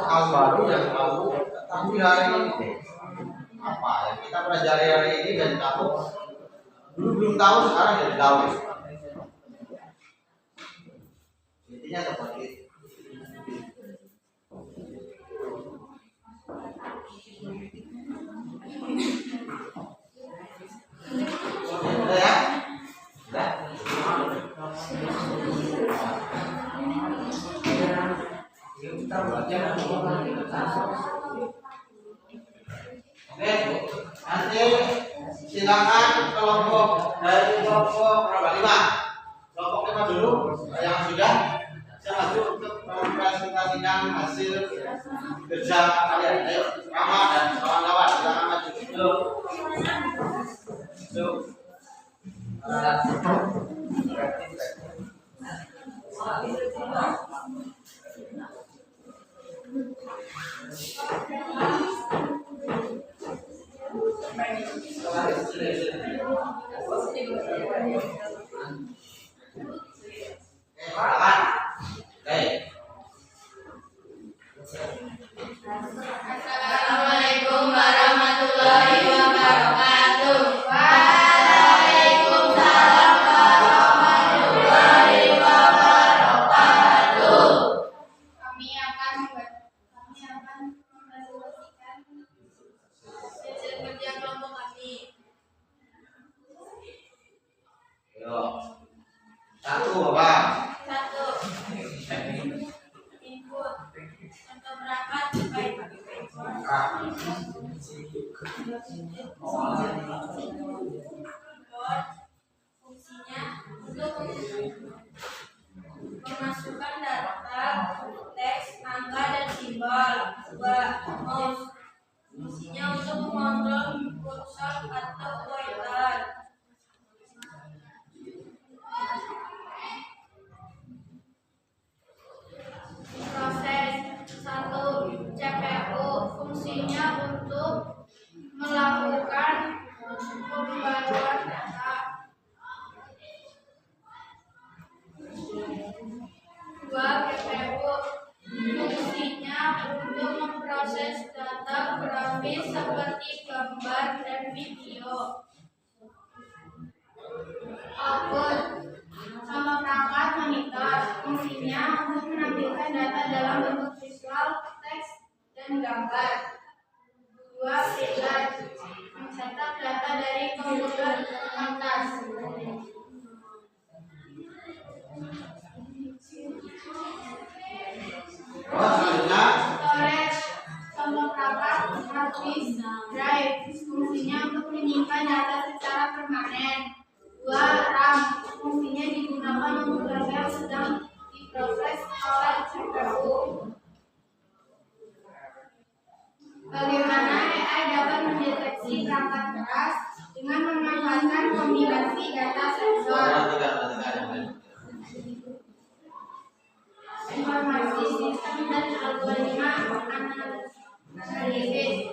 Hal baru yang kamu ketahui hari ini apa yang kita pelajari hari ini dan kamu dulu belum tahu, sekarang jadi tahu. Intinya seperti itu. Sudah ya? Sudah? Oke, nanti silakan kelompok dari kelompok berapa? 5. Kelompok 5 dulu yang sudah saya maju untuk mempresentasikan hasil kerja kalian. Ayo, Rama dan kawan-kawan silakan maju. Assalamualaikum warahmatullahi wabarakatuh. Waalaikumsalam warahmatullahi wabarakatuh. Kami akan mempresentasikan hasil kerja kelompok kami. Yo. 1 Bapak. 1. Input contoh berangkat baik fungsinya untuk memasukkan data, teks, angka, dan simbol. 2. Mouse fungsinya untuk mengontrol kursor atau pointer. Proses 1. CPU fungsinya untuk melakukan pembaruan data. 2. GPU fungsinya untuk memproses data grafis seperti gambar dan video. Output sama perangkat monitor fungsinya untuk menampilkan data dalam bentuk visual, teks, dan gambar. 2. Printer mencetak data dari komputer ke kertas. Selanjutnya Storage contoh perangkat hard disk drive fungsinya untuk menyimpan data secara permanen. 2. RAM fungsinya digunakan untuk data yang sedang diproses oleh CPU. Bagaimana AI dapat mendeteksi perangkat keras dengan memanfaatkan kombinasi data sensor, informasi sistem, dan algoritma analisis.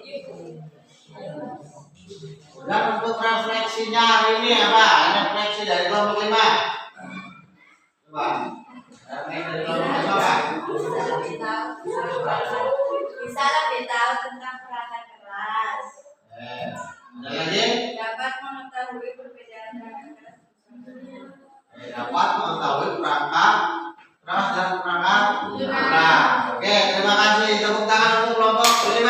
dan untuk refleksinya hari ini apa? Refleksi dari kelompok 5. Coba. Refleksi dari kelompok 5 apa? Bisa lebih tahu tentang perangkat keras. Ada lagi? Dapat mengetahui perbedaan perangkat keras. Dapat mengetahui perangkat keras dan perangkat lunak. Oke, terima kasih. Tepuk tangan untuk kelompok 5.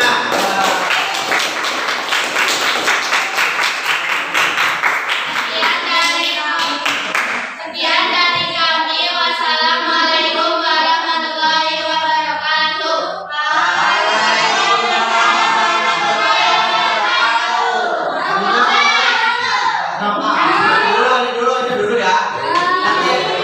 Sekian dari kami. Wassalamualaikum warahmatullahi wabarakatuh. Dulu ya. Nanti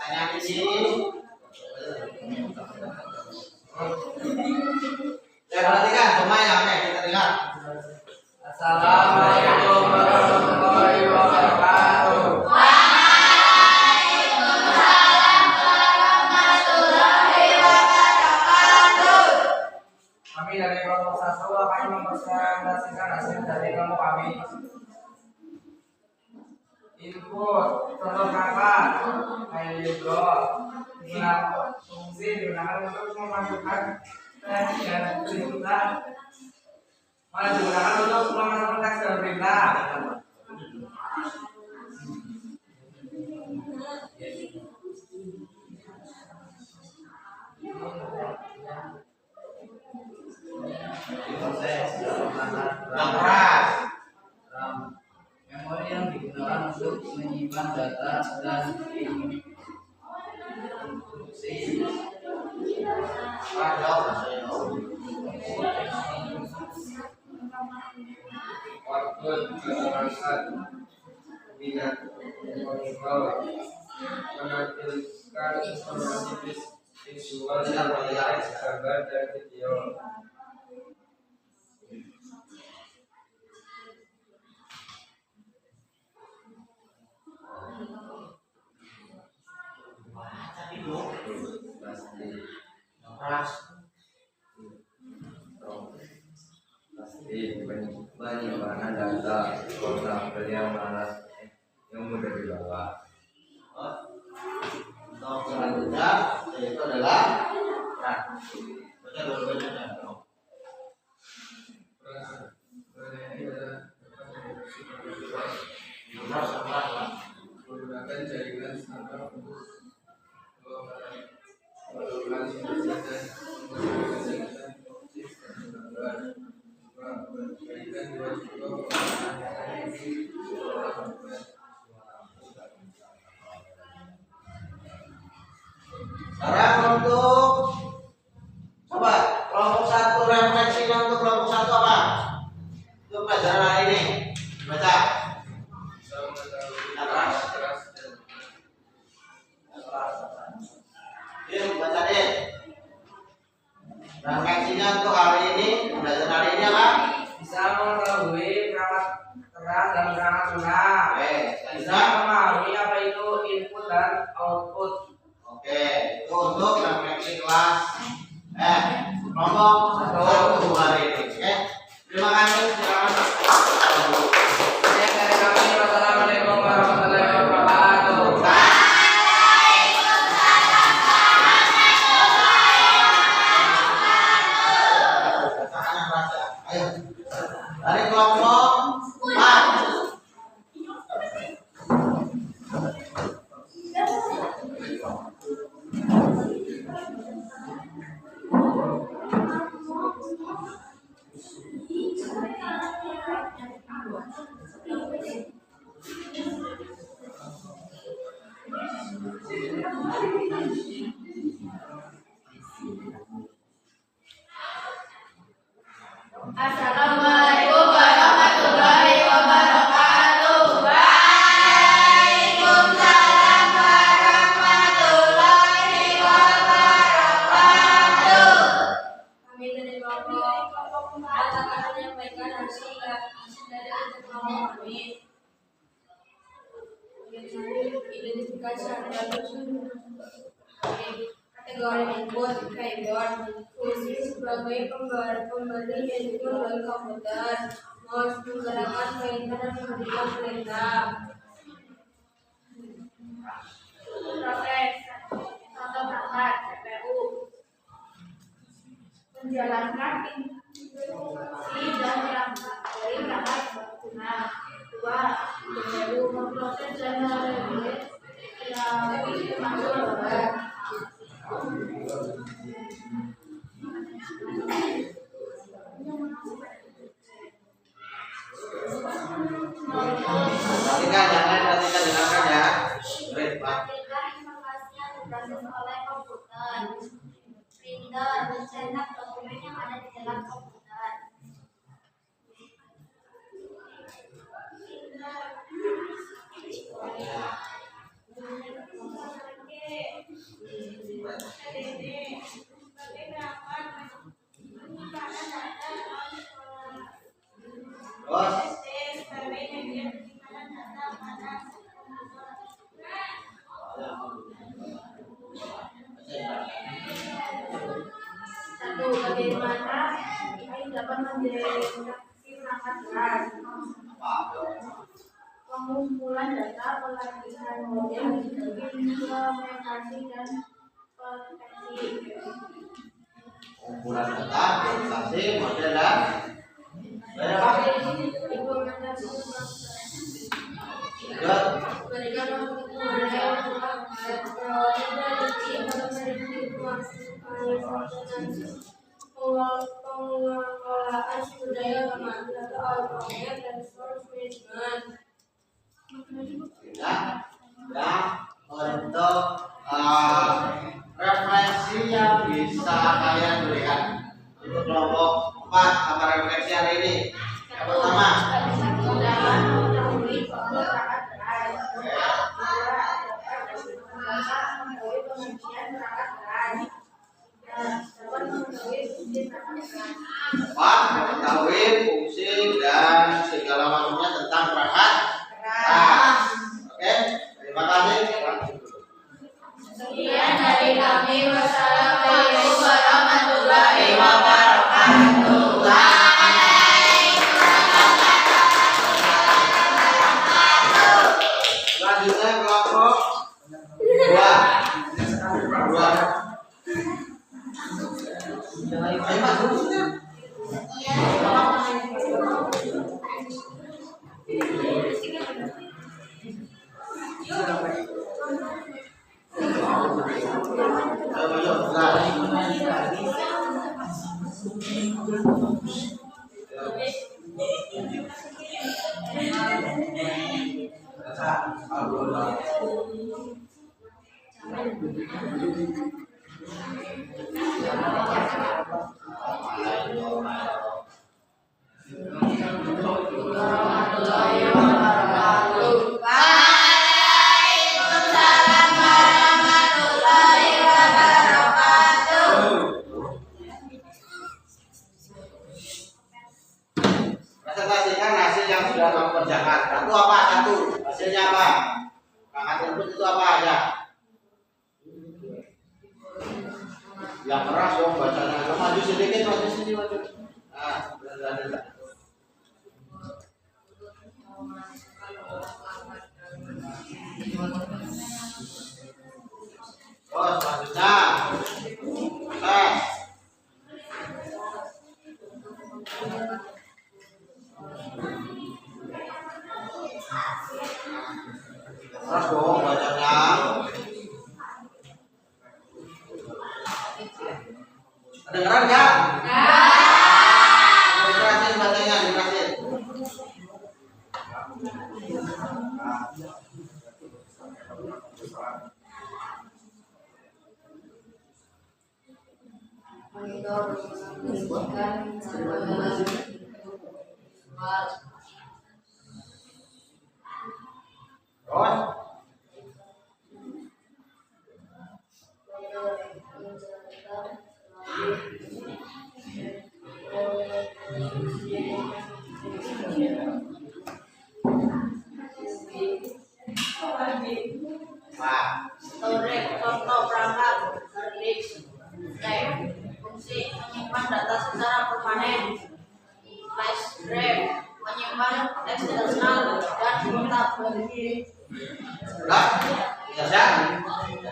Pertanyaan ini. Ya, perhatikan semuanya. Oke, kita dengar. Assalamualaikum warahmatullahi wabarakatuh. Kami dari kelompok 1 akan mempresentasikan hasil dari kelompok kami. Input contoh perangkat Heligo digunakan fungsi digunakan untuk memasukkan teks dan perintah. Mana digunakan untuk memasukkan teks dan perintah. Memori yang digunakan untuk menyimpan data dan instruksi. Waktu keterangan tidak kontrol menampilkan informasi visual yang teks, gambar dan video. Penyimpanan data portabel yang mudah dibawa. Untuk selanjutnya yaitu adalah Menggunakan jaringan standar untuk melakukan sinkronisasi dan jaringan juga sekarang untuk coba kelompok 1 refleksinya untuk kelompok 1 apa? Untuk pelajaran hari ini baca. bisa mengetahui keras dan Baca deh. Refleksinya untuk hari ini pelajaran hari ini apa? bisa mengetahui perangkat keras dan perangkat lunak. Bisa Bisa. memahami apa itu input dan output. Oke, itu untuk refleksi kelas kelompok 1 hari ini. Oke, terima kasih. Silakan. Sekian dari kami. Wassalamualaikum warahmatullahi wabarakatuh. Ayo. Dari kelompok 4. Assalamualaikum warahmatullahi wabarakatuh. Waalaikumsalam warahmatullahi wabarakatuh. Kami dari kelompok 4 akan menyampaikan hasil dari kelompok kami. Identifikasi adalah kategori input keyboard, fungsi sebagai pemberi yaitu dari komputer, mouse menggerakkan perintah dan memberikan perintah. Proses contoh perangkat CPU menjalankan instruksi dan perangkat dari perangkat guna. 2. CPU memproses dan meredaksi informasi. Perhatikan dengarkan ya. Baik, Pak. Informasi yang diproses oleh komputer, printer, mencetak dokumen yang ada di dalam komputer. dapat mendeteksi perangkat keras. Pengumpulan data, pelatihan model dibagi implementasi dan proteksi. Pengumpulan data, implementasi, model dan implementasi berikan pengelolaan sumber daya otomatis atau automated resource management. ya untuk referensi yang bisa kalian berikan untuk kelompok 4 apa referensi hari ini. Yang pertama, mengetahui fungsi dan segala macamnya tentang perangkat keras. Oke, terima kasih. Sekian dari kami. Wassalamualaikum warahmatullahi wabarakatuh. Selanjutnya kelompok 2. Ayo Pak, terusnya. Presentasikan hasil yang sudah kamu kerjakan. Satu apa? Satu. Hasilnya apa? Angkat input itu apa aja? Yang keras dong bacanya. Maju sedikit, maju sini, maju. Nah, benar. Oh, selanjutnya tes. Keras dong bacanya. Kedengeran nggak? Dikerasin bacanya, dikerasin. Terus contoh perangkat disk drive, fungsi menyimpan data secara permanen, flash drive menyimpan eksternal dan portable. Sudah? Ya.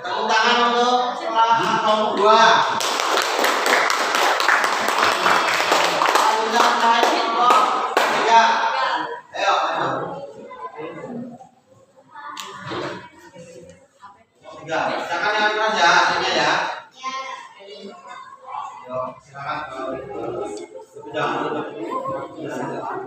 Tepuk tangan untuk kelompok 2. Selanjutnya kelompok 3. Ayo, ayo. 3. Silakan yang keras ya hasilnya ya. Yo, silakan kalau jangan silakan.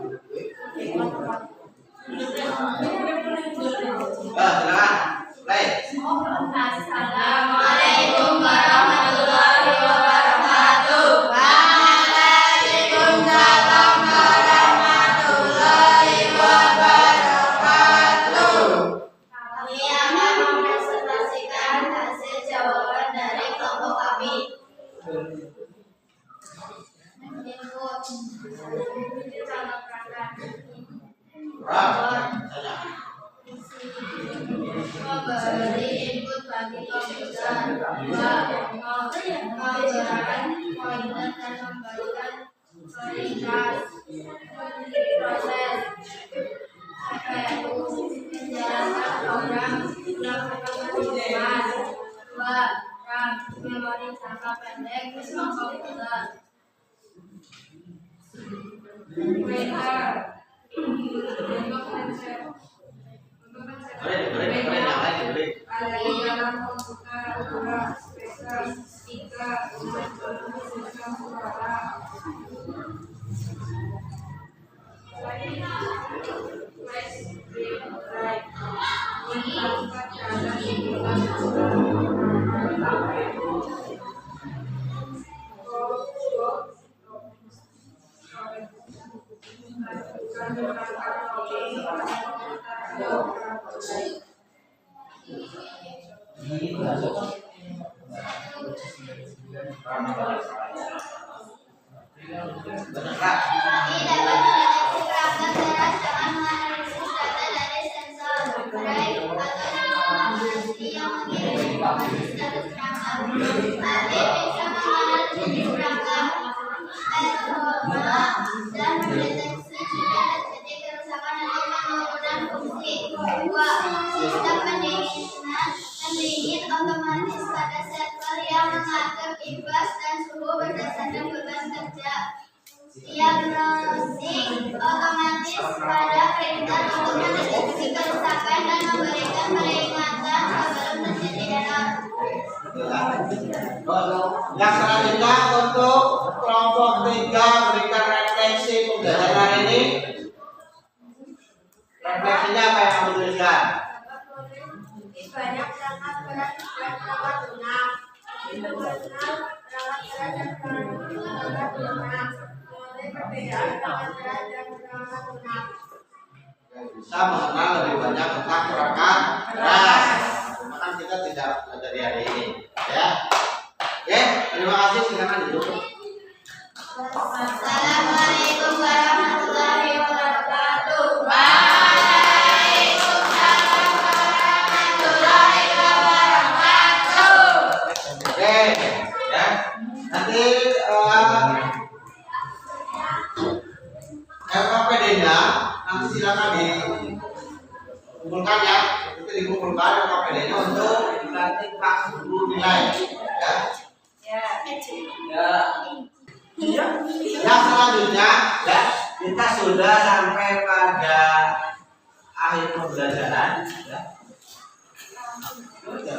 Play. Assalamualaikum warahmatullahi wabarakatuh. Waalaikumsalam warahmatullahi wabarakatuh. Kami akan mempresentasikan hasil jawaban dari kelompok kami. Memberi input bagi komputer, memberikan pointer dan memberikan melintas, proses, yaitu menjalankan program pengumuman. 2. RAM, memori jangka pendek berupa komputer. Printer, ada di dalam komputer adalah speaker, speaker, sistem suara. Flash drive, mentransfer data digital dan mendeteksi jika terjadi kerusakan atau penurunan fungsi. 2. Sistem pendingin otomatis pada server yang mengatur kipas dan suhu berdasarkan beban kerja. Diagnostik otomatis pada printer untuk mendeteksi kerusakan dan memberikan peringatan sebelum terjadi error. Yang selanjutnya untuk kelompok 3 berikan refleksi pembelajaran ini. Refleksinya apa yang kamu tuliskan? Banyak perangkat berat dan perangkat lunak. Itu mengenal perangkat berat dan perangkat lunak. Mengenai perbedaan perangkat berat dan perangkat lunak. Bisa mengenal lebih banyak tentang perangkat berat. Maka kita tidak pelajari hari ini, ya. Oke, terima kasih. Silakan duduk. Assalamualaikum warahmatullahi wabarakatuh. Oke, ya. Nanti LKPD-nya nanti silakan dikumpulkan ya. Itu dikumpulkan LKPD-nya untuk nanti Pak Guru nilai, ya. Yang selanjutnya, ya, kita sudah sampai pada akhir pembelajaran, ya. Oke,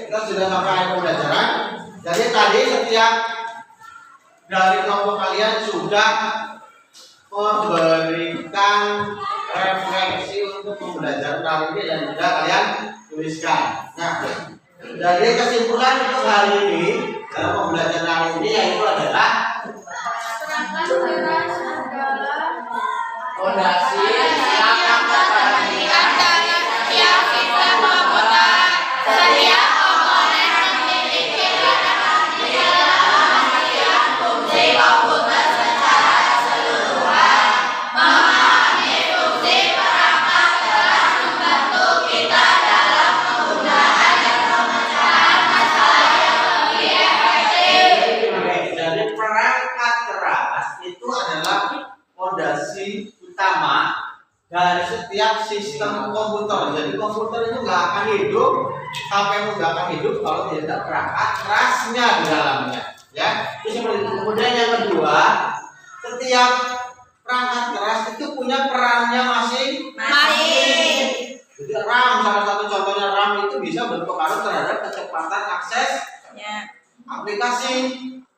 kita sudah sampai akhir pembelajaran. Jadi tadi setiap dari kelompok kalian sudah memberikan refleksi untuk pembelajaran hari ini dan sudah kalian tuliskan. Nah, jadi kesimpulan untuk hari ini dalam pembelajaran hari ini yaitu adalah Perangkat berat adalah fondasi yang memperhatikan dalam setiap sistem komputer. Setiap komponen memiliki peran di dalam melihat fungsi komputer secara keseluruhan. Memahami fungsi perangkat berat membantu kita dalam penggunaan dan pemecahan masalah yang lebih efektif. Jadi perangkat keras itu adalah fondasi utama dari setiap sistem komputer. Jadi komputer itu nggak akan hidup, HP nggak akan hidup kalau tidak ada perangkat kerasnya di dalamnya. Ya, itu seperti itu. Kemudian yang kedua, setiap perangkat keras itu punya perannya masing-masing. Jadi RAM, salah satu contohnya RAM itu bisa berpengaruh terhadap kecepatan akses aplikasi,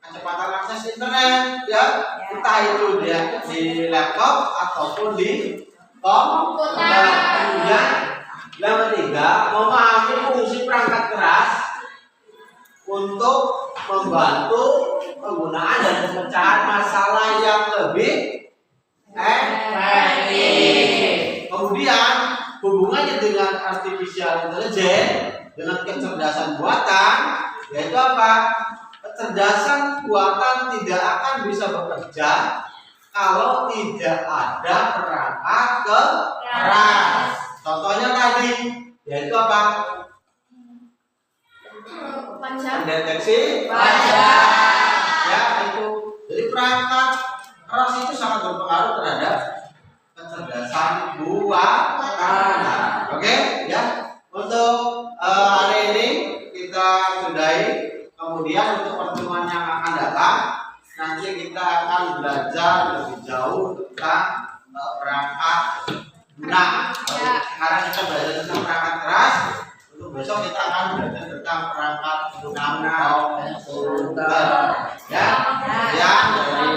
kecepatan akses internet, ya, entah itu dia di laptop ataupun di komputer. Kemudian yang ketiga, memahami fungsi perangkat keras untuk membantu penggunaan dan pemecahan masalah yang lebih efektif. Kemudian hubungannya dengan artificial intelligence, dengan kecerdasan buatan, yaitu apa? Kecerdasan buatan tidak akan bisa bekerja kalau tidak ada perangkat keras. Contohnya tadi, yaitu apa? Pendeteksi wajah. Ya, itu perangkat keras itu sangat berpengaruh terhadap kecerdasan buatan. Oke, ya. Untuk hari ini kita sudahi. Kemudian untuk pertemuan yang akan datang, nanti kita akan belajar lebih jauh tentang perangkat lunak. Sekarang kita belajar tentang perangkat keras. Untuk besok kita akan belajar tentang perangkat lunak. Ya, yang dari